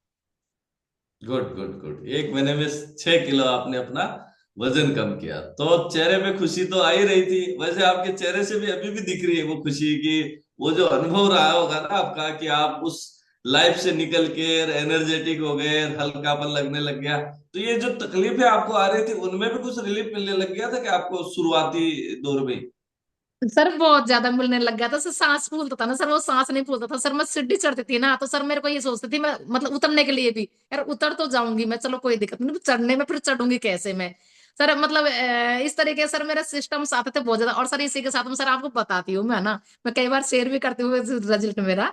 गुड गुड गुड, 1 महीने में 6 किलो आपने अपना वजन कम किया, तो चेहरे पे खुशी तो आ ही रही थी। वैसे आपके चेहरे से भी अभी भी दिख रही है वो खुशी, कि वो जो अनुभव रहा होगा ना आपका, कि आप उस लाइफ से निकल के एनर्जेटिक हो गए, हल्कापन लगने लग गया। तो ये जो तकलीफें आपको आ रही थी, उनमें भी कुछ रिलीफ मिलने लग गया था कि आपको शुरुआती दौर में? सर बहुत ज्यादा मिलने लग गया था सर, सांस फूलता था ना सर, वो सांस नहीं फूलता था सर। मैं सीढ़ी चढ़ती थी ना, तो सर मेरे को ये सोचती थी मैं, मतलब उतरने के लिए भी, यार उतर तो जाऊंगी मैं, चलो कोई दिक्कत नहीं, चढ़ने में फिर चढ़ूंगी कैसे मैं सर, मतलब इस तरीके से सर मेरे सिस्टम्स आते थे बहुत ज्यादा। और सर इसी के साथ में सर आपको बताती हूँ मैं ना, मैं कई बार शेयर भी करती हूँ रिजल्ट मेरा।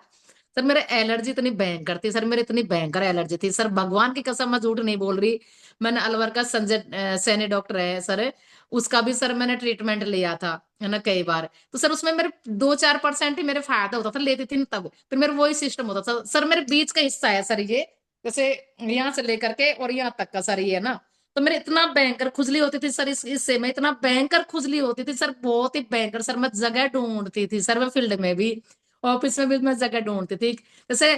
सर मेरे एलर्जी इतनी भयंकर थी सर, मेरी इतनी भयंकर एलर्जी थी सर, भगवान की कसम मैं झूठ नहीं बोल रही। मैंने अलवर का संजय सैनी डॉक्टर है सर, उसका भी सर मैंने ट्रीटमेंट लिया था है ना कई बार। तो सर उसमें मेरे 2-4% ही मेरे फायदा होता था, लेती थी ना तब, फिर मेरे वही सिस्टम होता था सर। मेरे बीच का हिस्सा है सर ये, जैसे यहाँ से लेकर के और यहाँ तक का सर ये है ना, तो मेरे इतना भयंकर खुजली होती थी सर, इस हिस्से में इतना भयंकर खुजली होती थी सर, बहुत ही भयंकर सर। मैं जगह ढूंढती थी सर, मैं फील्ड में भी, ऑफिस में भी मैं जगह ढूंढती थी। जैसे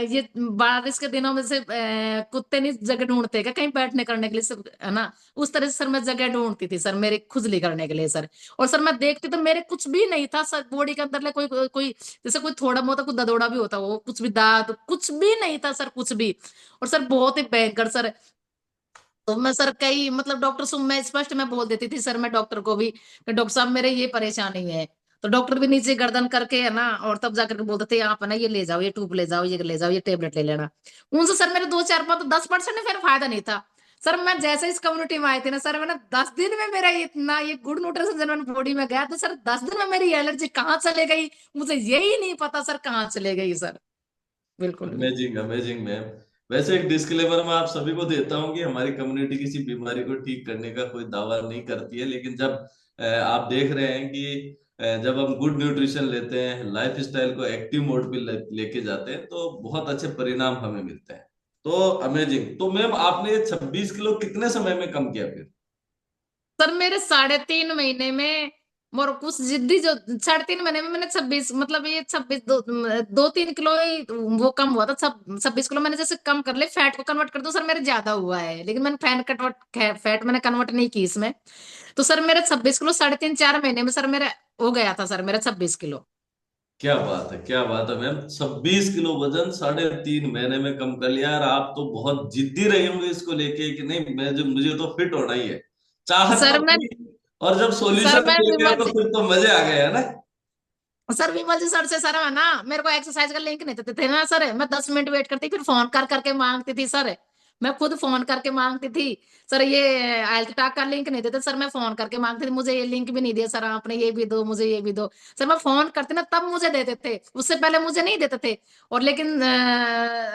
ये बारिश के दिनों में से कुत्ते नहीं जगह ढूंढते क्या कहीं बैठने करने के लिए सर, है ना, उस तरह से सर मैं जगह ढूंढती थी सर मेरी खुजली करने के लिए सर। और सर मैं देखती तो मेरे कुछ भी नहीं था सर बॉडी के अंदर ले, कोई कोई जैसे कोई थोड़ा बहुत कुछ ददोड़ा भी होता, वो कुछ भी दाद कुछ भी नहीं था सर, कुछ भी। और सर बहुत ही भयंकर सर। तो मैं सर कई मतलब डॉक्टर से मैं स्पष्ट मैं बोल देती थी सर, मैं डॉक्टर को भी कि डॉक्टर साहब मेरे ये परेशानी है। तो डॉक्टर भी नीचे गर्दन करके है ना, और तब जाकर के बोलते थे आप है ना ये ले जाओ, ये ट्यूब ले जाओ, ये ले जाओ, ये टेबलेट ले लेना। उनसे सर मेरे 2-4-5-10% फिर फायदा नहीं था सर। मैं जैसे इस कम्युनिटी में आई थी ना सर, मैंने 10 दिन में मेरा इतना ये गुड न्यूट्रिशन जब मैंने बॉडी में गया, तो सर 10 दिन में मेरी एलर्जी कहाँ चले गई, मुझे यही नहीं पता सर कहाँ चले गई सर। बिल्कुल भी। Amazing amazing ma'am. वैसे एक डिस्क्लेमर मैं आप सभी को देता हूँ कि हमारी कम्युनिटी किसी बीमारी को ठीक करने का कोई दावा नहीं करती है, लेकिन जब आप देख रहे हैं कि जब हम गुड न्यूट्रिशन लेते हैं, लाइफ स्टाइल को एक्टिव मोड पे लेके जाते हैं, तो बहुत अच्छे परिणाम हमें मिलते हैं। तो अमेजिंग। तो मैम आपने ये 26 किलो कितने समय में कम किया फिर? सर मेरे 3.5 महीने में, मोर कुछ जिद्दी जो 3.5 महीने में मैंने 26, मतलब ये 26 2-3 किलो ही वो कम हुआ था। 26 किलो मैंने जैसे कम कर ले, फैट को कन्वर्ट कर दो सर, मेरे ज्यादा हुआ है, लेकिन मैंने फैट मैंने कन्वर्ट नहीं की इसमें। तो सर मेरे 26 किलो 3.5-4 महीने में सर मेरा हो गया था सर, मेरा 26 किलो। क्या बात है, क्या बात है मैम। 26 किलो वजन 3.5 महीने में कम कर लिया यार। आप तो बहुत जिद्दी रही होंगे इसको लेके कि नहीं, मैं जो मुझे तो फिट होना ही है। चाहत सर तो मैं थी, और जब सर सॉल्यूशन मैं मिल गया विमल तो फिर तो मजे आ गए है ना। सर विमल जी सर से सर है ना, मेरे को एक्सरसाइज का लिंक नहीं देते थे ना सर, मैं 10 मिनट वेट करती फिर फोन कर करके मांगती थी सर, मैं खुद फोन करके मांगती थी सर। ये हेल्थ टैग का लिंक नहीं देते सर, मैं फोन करके मांगती थी, मुझे ये लिंक भी नहीं दिया सर आपने, ये भी दो मुझे, ये भी दो। सर मैं फोन करती ना तब मुझे देते थे, उससे पहले मुझे नहीं देते थे। और लेकिन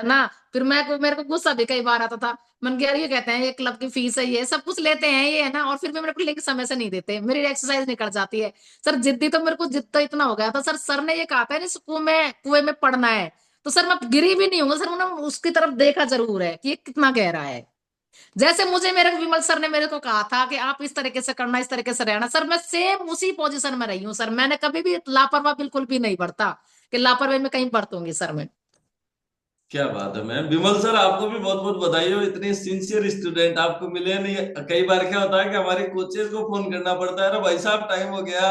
ना फिर मेरे को गुस्सा भी कई बार आता था। मन यार ये कहते हैं ये क्लब की फीस है, ये सब कुछ लेते हैं ये है ना, और फिर भी मेरे को लिंक समय से नहीं देते, मेरी एक्सरसाइज निकल जाती है। सर जिद्दी तो मेरे को जिद तो इतना हो गया था सर, सर ने ये कहा था इस कुएं में पड़ना है, तो सर मैं गिरी भी नहीं हूँ सर, उन्होंने उसकी तरफ देखा जरूर है कि ये कितना गहरा है। जैसे मुझे मेरे विमल सर ने मेरे को कहा था कि आप इस तरीके से करना, इस तरीके से रहना, सर मैं सेम उसी पोजीशन में रही हूँ सर, मैंने कभी भी लापरवाह बिल्कुल भी नहीं बरता कि लापरवाही में कहीं बरतूंगी सर मैं। क्या बात है मैम। विमल सर आपको भी बहुत बहुत बधाई हो, इतने सिंसियर स्टूडेंट आपको मिले नहीं। कई बार क्या होता है कि हमारे कोचेज को फोन करना पड़ता है, अरे भाई साहब टाइम हो गया,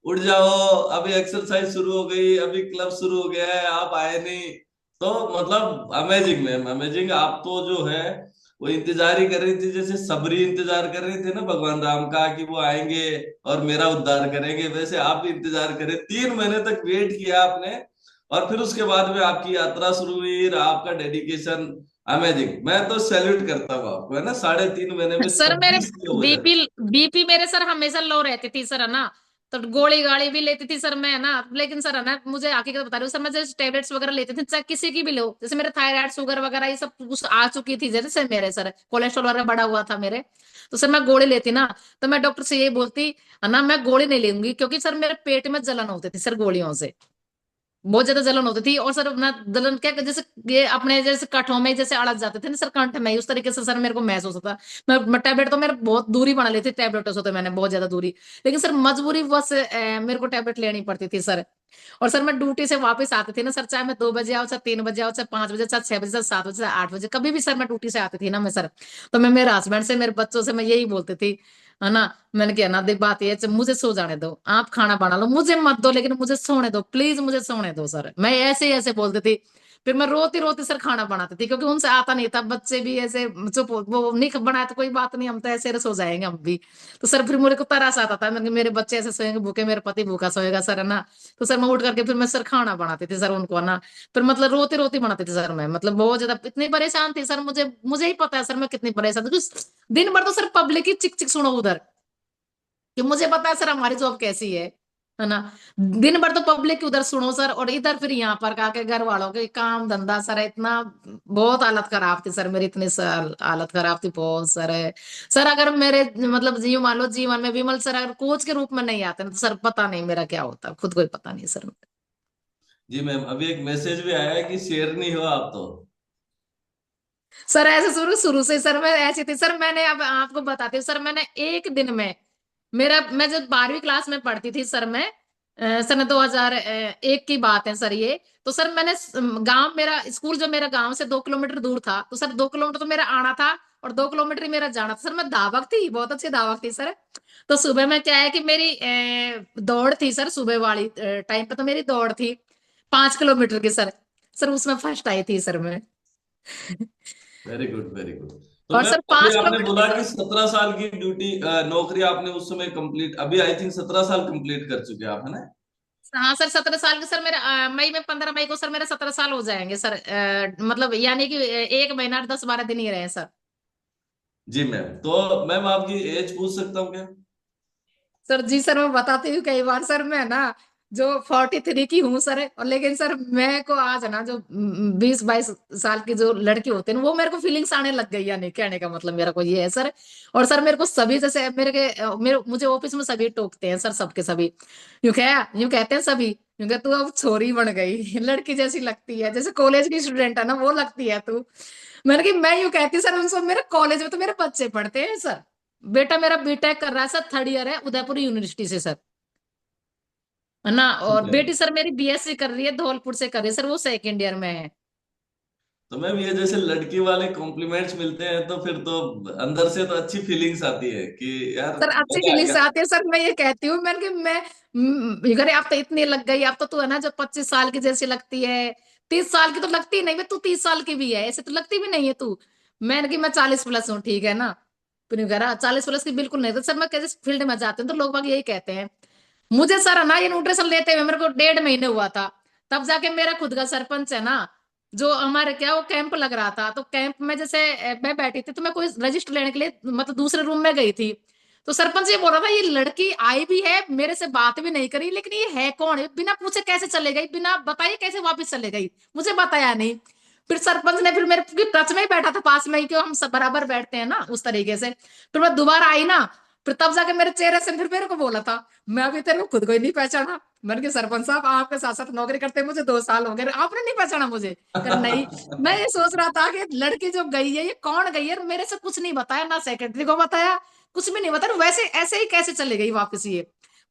उठ जाओ, अभी एक्सरसाइज शुरू हो गई, अभी क्लब शुरू हो गया है, आप आए नहीं। तो मतलब अमेजिंग मैम, अमेजिंग। आप तो जो है वो इंतजार ही कर रही थी, जैसे सबरी इंतजार कर रही थी ना भगवान राम का कि वो आएंगे और मेरा उद्धार करेंगे, वैसे आप भी इंतजार करें। 3 महीने तक वेट किया आपने, और फिर उसके बाद में आपकी यात्रा शुरू हुई और आपका डेडिकेशन। अमेजिंग। मैं तो सैल्यूट करता हूँ आपको, है ना। 3.5 महीने में सर मेरे 26 किलो वजन। बीपी बीपी मेरे सर हमेशा लो रहती थी सर है ना, तो गोली गाड़ी भी लेती थी सर मैं है ना, लेकिन सर है ना मुझे हकीकत बता रही हूँ सर, मैं जैसे टेबलेट्स वगैरह लेती थी चाहे किसी की भी लो, जैसे मेरे थायराइड शुगर वगैरह ये सब कुछ आ चुकी थी, जैसे मेरे सर कोलेस्ट्रॉल वगैरह बढ़ा हुआ था मेरे, तो सर मैं गोली लेती ना, तो मैं डॉक्टर से यही बोलती है ना मैं गोली नहीं लूंगी, क्योंकि सर मेरे पेट में जलन होती थी सर गोलियों से, बहुत ज्यादा जलन होती थी। और सर अपना जलन क्या जैसे ये अपने जैसे कंठों में जैसे अड़क जाते थे ना सर, कंठ में उस तरीके से सर मेरे को महसूस होता। मैं टेबलेट तो मेरे बहुत दूरी बना ली थी टेबलेटों से, तो मैंने बहुत ज्यादा दूरी, लेकिन सर मजबूरी बस मेरे को टेबलेट लेनी पड़ती थी सर। और सर मैं ड्यूटी से वापस आती थी ना सर, चाहे मैं 2 बजे आओ, चाहे 3 बजे आओ, चाहे 5 बजे, चाहे 6 बजे, चाहे 7 बजे, चाहे 8 बजे, कभी भी सर मैं ड्यूटी से आती थी ना मैं सर, तो मैं मेरे हस्बैंड से मेरे बच्चों से मैं यही बोलती थी है ना, मैंने कहा ना देख बात ये है, मुझे सो जाने दो, आप खाना बना लो, मुझे मत दो, लेकिन मुझे सोने दो प्लीज, मुझे सोने दो सर, मैं ऐसे ही ऐसे बोलती थी। फिर मैं रोती रोती सर खाना बनाती थी, क्योंकि उनसे आता नहीं था, बच्चे भी ऐसे चुप वो नहीं बनाया तो कोई बात नहीं, हम तो ऐसे सो जाएंगे हम भी। तो सर फिर मेरे को तरस आता था, मैंने मेरे बच्चे ऐसे सोएंगे भूखे, मेरे पति भूखा सोएगा सर, है ना। तो सर मैं उठ करके फिर मैं सर खाना बनाती थी सर उनको, है ना। फिर मतलब रोती रोती बनाती थी सर मैं, मतलब बहुत ज्यादा इतनी परेशान थी सर, मुझे मुझे ही पता है सर मैं कितनी परेशान थी, क्योंकि दिन भर तो सर पब्लिक की चिक चिक सुनो उधर, कि मुझे पता है सर हमारी जॉब कैसी है ना। दिन भर तो पब्लिक की उधर सुनो सर, और इधर फिर यहाँ पर आके घर वालों के काम धंधा सर, इतना बहुत हालत खराब थी सर मेरी, इतनी सर हालत खराब थी बहुत सर है। सर अगर मेरे मतलब जीव मान लो जीवन में विमल सर अगर कोच के रूप में नहीं आते ना, तो सर पता नहीं मेरा क्या होता, खुद को ही पता नहीं सर। जी मैम, अभी एक मैसेज भी आया है कि शेर नहीं हो आप तो। सर ऐसे शुरू शुरू से सर मैं ऐसी थी सर, मैंने अब आपको बताती हूँ सर, मैंने एक दिन में मेरा मैं जब 12वीं क्लास में पढ़ती थी सर, मैं सन 2001 की बात है सर ये। तो सर मैंने गांव मेरा स्कूल जो मेरा गांव से 2 किलोमीटर दूर था, तो सर 2 किलोमीटर तो मेरा आना था और 2 किलोमीटर ही मेरा जाना था सर। मैं धावक थी, बहुत अच्छी धावक थी सर। तो सुबह में क्या है कि मेरी दौड़ थी सर, सुबह वाली टाइम पे तो मेरी दौड़ थी 5 किलोमीटर की सर। सर उसमें फर्स्ट आई थी सर मैं। Very good, very good. तो और सर मैम अभी पांच आपने किलोमीटर की बोला सर। कि 17 साल की ड्यूटी नौकरी आपने उस समय कंप्लीट, अभी आई थिंक 17 साल कंप्लीट कर चुके हैं आप, है ना? हाँ सर 17 साल के सर मेरे मई में 15 मई को सर मेरे 17 साल हो जाएंगे सर, मतलब यानी कि 1 महीना और 10-12 दिन ही रहे हैं सर। जी मैम, तो मैम आपकी एज पूछ सकता हूँ क्या? सर जी सर मैं बताती हूँ कई बार सर, मैं ना जो 43 की हूँ सर, और लेकिन सर मैं को आज है ना जो 20-22 साल की जो लड़की होते हैं ना, वो मेरे को फीलिंग्स आने लग गई, यानी कहने का मतलब मेरा को ये है सर। और सर मेरे को सभी जैसे मेरे मुझे ऑफिस में सभी टोकते हैं सर, सबके सभी यूं कहते हैं सभी, क्योंकि तू अब छोरी बन गई लड़की जैसी लगती है, जैसे कॉलेज की स्टूडेंट है ना वो लगती है तू। मैंने कि मैं यूं कहती सर उनसे, मेरे कॉलेज में तो मेरे बच्चे पढ़ते हैं सर। बेटा मेरा बीटेक कर रहा है सर, 3rd ईयर है उदयपुर यूनिवर्सिटी से सर, है ना। ठीक और है। बेटी सर मेरी बीएससी कर रही है, धौलपुर से कर रही है सर, वो 2nd ईयर में है। तो मैम ये जैसे लड़की वाले कॉम्प्लीमेंट्स मिलते हैं तो फिर तो अंदर से तो अच्छी फीलिंग्स आती है कि यार सर अच्छी मजा आ फीलिंग्स गया। आती है सर, मैं ये कहती हूँ मैंने कि अरे आप तो इतनी लग गई, अब तो तू है ना जो 25 साल की जैसी लगती है, 30 साल की तो लगती ही नहीं मैं, तू 30 साल की भी है, ऐसे तो लगती भी नहीं है तू। मैंने कि मैं 40+ हूँ, ठीक है ना। फिर कह रहा 40+ की बिल्कुल नहीं, तो सर मैं कैसे फील्ड में जाती हूँ तो लोग बाग यही कहते हैं। मुझे सर है ना ये न्यूट्रिशन लेते हुए मेरे को 1.5 महीने हुआ था, तब जाके मेरा खुद का सरपंच है ना, जो हमारे क्या वो कैंप लग रहा था, तो कैंप में जैसे मैं बैठी थी तो मैं कोई रजिस्टर लेने के लिए मतलब दूसरे रूम में गई थी। तो सरपंच ये बोल रहा था ये लड़की आई भी है, मेरे से बात भी नहीं करी, लेकिन ये है कौन, है बिना पूछे कैसे चले गई, बिना बताइए कैसे वापस चले गई, मुझे बताया नहीं। फिर सरपंच ने फिर मेरे क्योंकि टच में ही बैठा था पास में ही, क्यों हम सब बराबर बैठते हैं ना उस तरीके से। फिर मैं दोबारा आई ना, फिर तब जाके मेरे चेहरे से फिर मेरे को बोला था, मैं अभी तेरे को खुद को ही नहीं पहचाना। मैंने कहा सरपंच साहब आपके साथ साथ नौकरी करते मुझे 2 साल हो गए, आपने नहीं पहचाना मुझे? कर नहीं। मैं ये सोच रहा था कि लड़की जो गई है ये कौन गई है, मेरे से कुछ नहीं बताया, ना सेक्रेटरी को बताया, कुछ भी नहीं बताया, वैसे ऐसे ही कैसे चले गई वापस ये।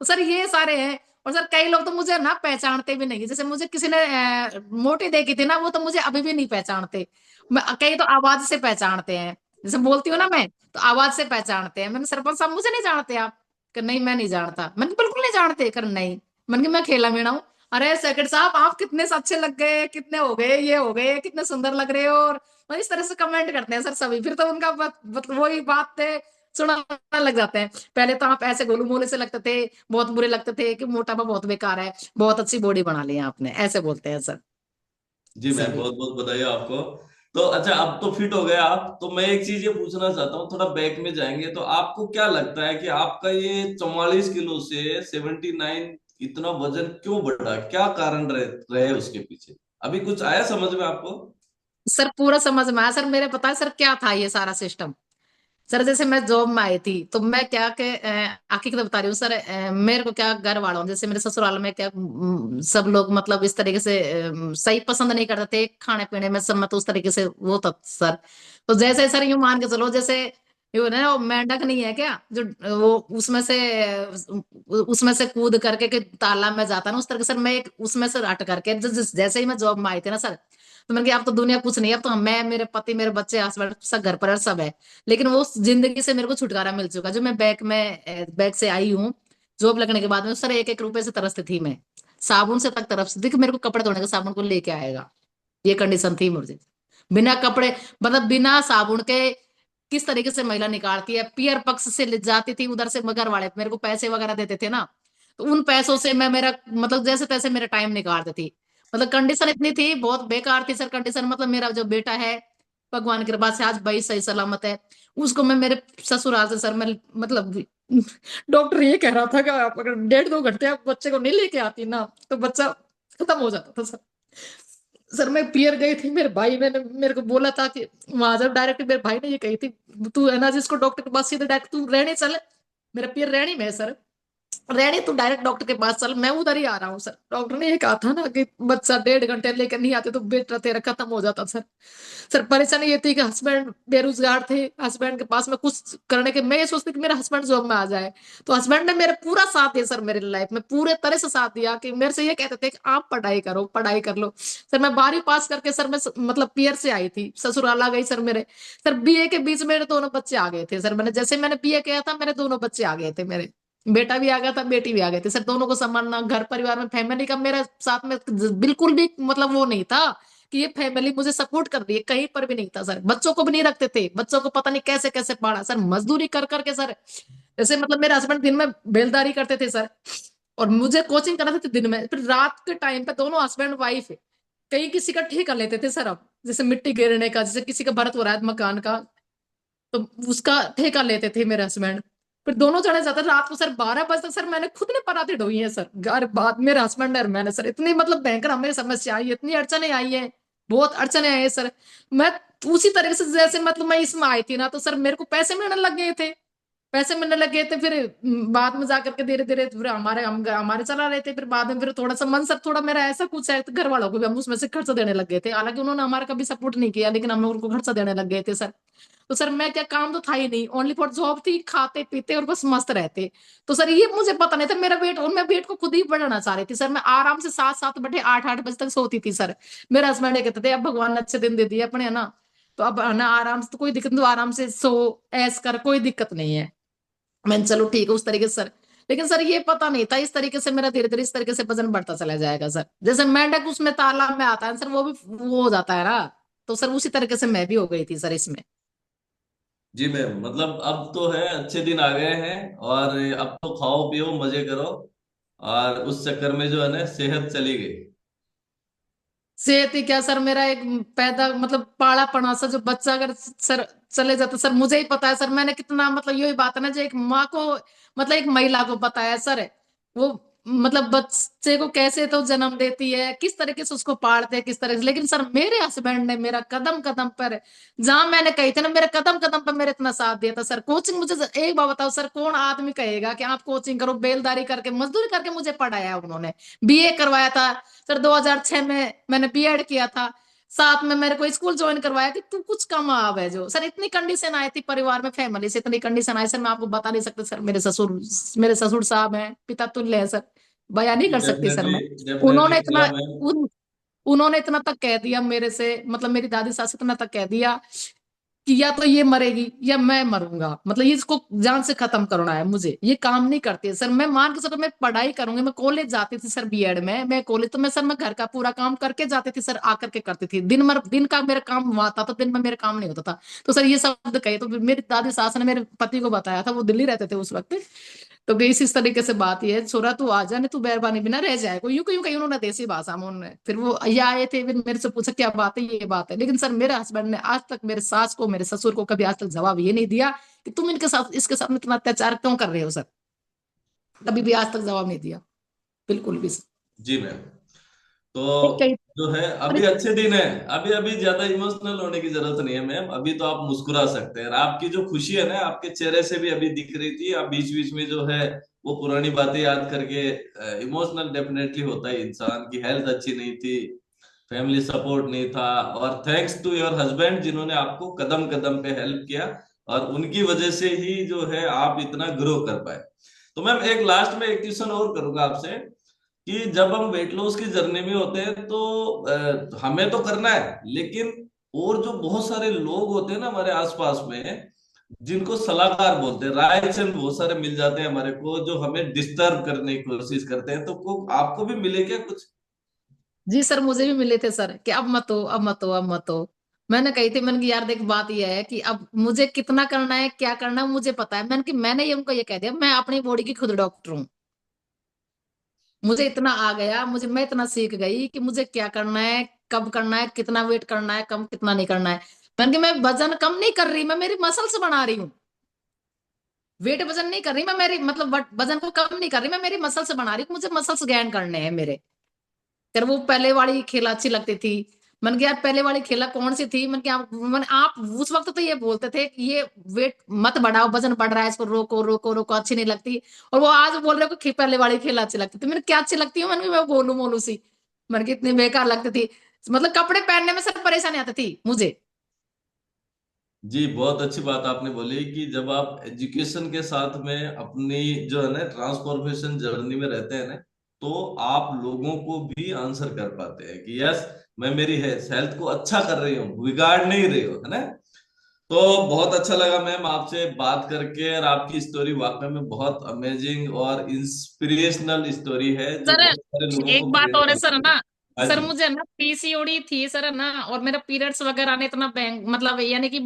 तो सर ये सारे हैं। और सर कई लोग तो मुझे ना पहचानते भी नहीं, जैसे मुझे किसी ने मोटी देखी थी ना, वो तो मुझे अभी भी नहीं पहचानते। कई तो आवाज से पहचानते हैं, जैसे बोलती हूँ ना मैं, तो आवाज से पहचानते हैं। मैंने सरपंच साहब मुझे नहीं जानते आप? कर नहीं मैं नहीं जानता, मैंने बिल्कुल नहीं जानते, कर नहीं। मैंने कहा मैं खेला मीणा हूँ। अरे सेक्रेटरी साहब आप कितने अच्छे लग गए, कितने हो गए, ये हो गए, कितने सुंदर लग रहे हो, और इस तरह से कमेंट करते हैं सर सभी, फिर तो उनका वही बात है, सुनाने लग जाते हैं। पहले तो आप ऐसे गोलू मोले से लगते थे, बहुत बुरे लगते थे कि मोटापा बहुत बेकार है, बहुत अच्छी बॉडी बना ली है आपने, ऐसे बोलते हैं सर जी मैम, सभी। बहुत बहुत बधाई आपको। तो अच्छा, अब तो फिट हो गए आप, तो मैं एक चीज ये पूछना चाहता हूँ, थोड़ा बैक में जाएंगे, तो आपको क्या लगता है कि आपका ये 44 किलो से 79 इतना वजन क्यों बढ़ा, क्या कारण रहे उसके पीछे? अभी कुछ आया समझ में आपको? सर पूरा समझ में आया सर मेरे, पता है सर क्या था ये सारा सिस्टम। सर जैसे मैं जॉब में आई थी तो मैं क्या के हकीकत बता रही हूँ सर, मेरे को क्या घर वालों जैसे मेरे ससुराल में क्या सब लोग मतलब इस तरीके से सही पसंद नहीं करते थे खाने पीने में सब, मैं तो उस तरीके से वो था सर। तो जैसे सर यूं मान के चलो, जैसे ये ना वो मेंढक नहीं है क्या जो वो उसमें से कूद करके के तालाब में जाता है ना, उस तरह से सर मैं एक उसमें से हट करके जैसे ही मैं जॉब में आई थी ना सर, तो मैंने कहा अब तो दुनिया कुछ नहीं है, अब तो मैं मेरे पति मेरे बच्चे हस्बैंड सब घर पर सब है। लेकिन वो उस जिंदगी से मेरे को छुटकारा मिल चुका, जो मैं बैग से आई हूँ जॉब लगने के बाद में सर, 1-1 रुपए से तरसती थी मैं, साबुन से तक तरसती थी कि मेरे को कपड़े धोने का साबुन को लेके आएगा। ये कंडीशन थी मुझे। बिना कपड़े, मतलब बिना साबुन के किस तरीके से महिला निकालती है, पियर पक्ष से ले जाती थी उधर से, मगर वाले मेरे को पैसे वगैरह देते थे ना, तो उन पैसों से मैं मेरा मतलब जैसे तैसे मेरा टाइम निकाल देती। मतलब कंडीशन इतनी थी, बहुत बेकार थी सर कंडीशन। मतलब मेरा जो बेटा है, भगवान की कृपा से आज भाई सही सलामत है। उसको मैं मेरे ससुराल से सर, मैं मतलब डॉक्टर ये कह रहा था कि आप अगर 1.5-2 घंटे आप बच्चे को नहीं लेके आती ना, तो बच्चा खत्म हो जाता था सर। सर मैं पियर गई थी, मेरे भाई मैंने मेरे को बोला था कि वहां जब डायरेक्ट मेरे भाई ने ये कही थी, तू है ना जिसको डॉक्टर के पास सीधे डायरेक्ट तू रहने चल। मेरा पियर रहनी में है सर, रेडी तू डायरेक्ट डॉक्टर के पास चल, मैं उधर ही आ रहा हूँ सर। डॉक्टर ने ये कहा था ना कि बच्चा 1.5 घंटे लेकर नहीं आते तो बेटा तेरा खत्म हो जाता सर। सर परेशानी ये थी कि हस्बैंड बेरोजगार थे, हस्बैंड के पास में कुछ करने के, मैं ये सोचती कि मेरा हस्बैंड जॉब में आ जाए। तो हस्बैंड ने मेरा पूरा साथ दिया सर, मेरी लाइफ में पूरे तरह से साथ दिया, कि मेरे से ये कहते थे कि आप पढ़ाई करो, पढ़ाई कर लो। सर मैं 12वीं पास करके सर मैं मतलब पियर से आई थी, ससुराल आ गई सर मेरे। सर बीए के बीच मेरे दोनों बच्चे आ गए थे सर, मैंने जैसे मैंने बीए किया था मेरे दोनों बच्चे आ गए थे मेरे। बेटा भी आ गया था, बेटी भी आ गई थी सर, दोनों को संभालना, घर परिवार में फैमिली का मेरा साथ में बिल्कुल भी मतलब वो नहीं था कि ये फैमिली मुझे सपोर्ट कर रही है, कहीं पर भी नहीं था सर। बच्चों को भी नहीं रखते थे, बच्चों को पता नहीं कैसे कैसे पाला सर, मजदूरी कर करके सर। जैसे मतलब मेरे हस्बैंड दिन में बेलदारी करते थे सर, और मुझे कोचिंग कराते थे दिन में, फिर रात के टाइम पे दोनों हस्बैंड वाइफ कहीं किसी का ठेका लेते थे सर। अब जैसे मिट्टी गिरने का, जैसे किसी का भरत हो रहा है मकान का, तो उसका ठेका लेते थे मेरे हस्बैंड। फिर दोनों जने जाते रात को सर 12 बजे तक सर, मैंने खुद ने पराठे ढोई है सर घर, बाद मेरे हस्बैंड और मैंने सर, इतनी मतलब भयंकर हमें समस्या आई है, इतनी अड़चने आई है, बहुत अड़चने आई है सर। मैं उसी तरीके से जैसे मतलब मैं इसमें आई थी ना, तो सर मेरे को पैसे मिलने लग गए थे, पैसे मिलने लगे थे। फिर बाद में जाकर के धीरे धीरे फिर हमारे चला रहे थे। फिर बाद में फिर थोड़ा सा मन सर थोड़ा मेरा ऐसा कुछ है, तो घर वालों को भी हम उसमें से खर्चा देने लग गए थे, हालांकि उन्होंने हमारा कभी सपोर्ट नहीं किया, लेकिन हम उनको खर्चा देने लग गए थे सर। तो सर मैं क्या, काम तो था ही नहीं, ओनली फॉर जॉब थी, खाते पीते और बस मस्त रहते। तो सर ये मुझे पता नहीं था मेरा वेट, और मैं वेट को खुद ही बढ़ाना चाह रही थी सर। मैं आराम से 7-7 बजे 8-8 बजे तक सोती थी सर। मेरे हस्बैंड ये कहते थे अब भगवान ने अच्छे दिन दे दिए अपने, है ना, तो अब है ना आराम से, तो कोई दिक्कत नहीं, तो आराम से सो, ऐस कर, कोई दिक्कत नहीं है। मैंने चलो ठीक है उस तरीके से सर। लेकिन सर ये पता नहीं था इस तरीके से मेरा धीरे धीरे इस तरीके से वजन बढ़ता चला जाएगा सर, जैसे मेंढक उसमें तालाब में आता है सर, वो भी वो हो जाता है ना। तो सर उसी तरीके से मैं भी हो गई थी सर इसमें। जी मैम, मतलब अब तो है, अच्छे दिन आ गए हैं, और अब तो खाओ पियो मजे करो, और उस चक्कर में जो है ना सेहत चली गई। सेहत ही क्या सर, मेरा एक पैदा मतलब पाला पड़ा सा जो बच्चा अगर सर चले जाता सर, मुझे ही पता है सर, मैंने कितना मतलब यही बात है ना, जो एक माँ को मतलब एक महिला को पता है सर, वो मतलब बच्चे को कैसे तो जन्म देती है, किस तरीके से उसको पालते हैं, किस तरह से। लेकिन सर मेरे हस्बैंड ने मेरा कदम कदम पर, जहां मैंने कही थी ना, मेरे कदम कदम पर मेरे इतना साथ दिया था सर। कोचिंग मुझे एक बात बताओ सर, कौन आदमी कहेगा कि आप कोचिंग करो, बेलदारी करके मजदूरी करके मुझे पढ़ाया उन्होंने, बीए करवाया था सर। 2006 में मैंने बीएड किया था, साथ में मेरे को स्कूल ज्वाइन करवाया कि तू कुछ कमा है जो सर। इतनी कंडीशन आई थी परिवार में, फैमिली से इतनी कंडीशन आई सर, मैं आपको बता नहीं सकती सर। मेरे ससुर साहब हैं, पिता तुल्य है सर, बयान नहीं कर सकती सर डेफिनेटली, मैं। डेफिनेटली उन्होंने क्या इतना मैम। उन्होंने इतना तक कह दिया मेरे से, मतलब मेरी दादी सास इतना तक कह दिया कि या तो ये मरेगी या मैं मरूंगा, मतलब ये इसको जान से खत्म करना है मुझे, ये काम नहीं करती है सर। मैं मान के चलो मैं पढ़ाई करूंगी, मैं कॉलेज जाती थी सर, बीएड में मैं कॉलेज, तो मैं सर मैं घर का पूरा काम करके जाती थी सर, आकर के करती थी। दिन का मेरा काम हुआ था, तो दिन में मेरा काम नहीं होता था। तो सर ये शब्द कहे तो मेरी दादी सास ने मेरे पति को बताया था, वो दिल्ली रहते थे उस वक्त। तो गई इस तरीके से बात ये है, छोरा तू आ जा, नहीं तू मेहरबानी बिना रह जाएगा, यूं यूं कहीं उन्होंने देसी भाषा में उन्होंने। फिर वो ये आए थे, फिर मेरे से पूछा क्या बात है, ये बात है। लेकिन सर मेरे हस्बैंड ने आज तक मेरे सास को, मेरे ससुर को कभी आज तक जवाब ये नहीं दिया कि तुम इनके साथ इसके साथ में इतना अत्याचार क्यों कर रहे हो सर, कभी भी आज तक जवाब नहीं दिया, बिल्कुल भी सर। जी मैम। तो कई जो है अभी अच्छे दिन है, अभी अभी ज्यादा इमोशनल होने की जरूरत नहीं है मैम, अभी तो आप मुस्कुरा सकते हैं, और आपकी जो खुशी है ना आपके चेहरे से भी अभी दिख रही थी। आप बीच बीच में जो है वो पुरानी बातें याद करके, इमोशनल डेफिनेटली होता है इंसान की, हेल्थ अच्छी नहीं थी, फैमिली सपोर्ट नहीं था, और थैंक्स टू योर हस्बैंड जिन्होंने आपको कदम कदम पे हेल्प किया, और उनकी वजह से ही जो है आप इतना ग्रो कर पाए। तो मैम एक लास्ट में एक क्वेश्चन और करूंगा आपसे, कि जब हम वेट लॉस की जर्नी में होते हैं तो हमें तो करना है, लेकिन और जो बहुत सारे लोग होते हैं ना हमारे आसपास में, जिनको सलाहकार बोलते हैं, राय चंद बहुत सारे मिल जाते हैं हमारे को, जो हमें डिस्टर्ब करने की कोशिश करते हैं, तो आपको भी मिले क्या कुछ? जी सर, मुझे भी मिले थे सर कि अब मत हो, अब मत हो, अब मत हो। मैंने कही थी, मैंने कि यार देख बात ये है कि अब मुझे कितना करना है, क्या करना है मुझे पता है। मैंने ये उनको ये कह दिया, मैं अपनी बॉडी की खुद डॉक्टर हूँ। मुझे इतना आ गया, मैं इतना सीख गई कि मुझे क्या करना है, कब करना है, कितना वेट करना है, कम कितना नहीं करना है। मैंने कि मैं वजन कम नहीं कर रही, मैं मेरी मसल्स बना रही हूँ। वेट वजन नहीं कर रही मैं, मेरी मतलब वजन को कम नहीं कर रही, मैं मेरी मसल्स बना रही हूँ, मुझे मसल्स गेन करने हैं मेरे। फिर वो पहले वाली खेला अच्छी लगती थी। मैंने कहा यार पहले वाली खेला कौन सी थी? मैंने आप उस वक्त तो ये बोलते थे कि ये वेट मत बढ़ाओ, वजन बढ़ रहा है, इसको रोको रोको रोको, अच्छी नहीं लगती। और वो आज बोल रहे हो कि पहले वाली खेला अच्छी लगती थी। मैंने क्या अच्छी लगती है? मैंने कहा, मैं बोलू मोलू सी। मैंने कहा इतनी बेकार लगती थी, मतलब कपड़े पहनने में सब परेशानी आती थी मुझे। जी, बहुत अच्छी बात आपने बोली कि जब आप एजुकेशन के साथ में अपनी जो है ना ट्रांसफॉर्मेशन जर्नी में रहते हैं ना, तो आप लोगों को भी आंसर कर पाते हैं कि यस, मैं मेरी हेल्थ को अच्छा कर रही हूँ, बिगाड़ नहीं रही हूँ, है ना। तो बहुत अच्छा लगा मैम आपसे बात करके, और आपकी स्टोरी वाकई में बहुत अमेजिंग और इंस्पिरेशनल स्टोरी है जो सर बहुत सारे लोगों को एक बात और प्रेरणा है सर देगी। ना, हाँ सर जी। मुझे ना पीसीओडी थी सर ना, और मेरा पीरियड्स वगैरह ने इतना मतलब यानी कि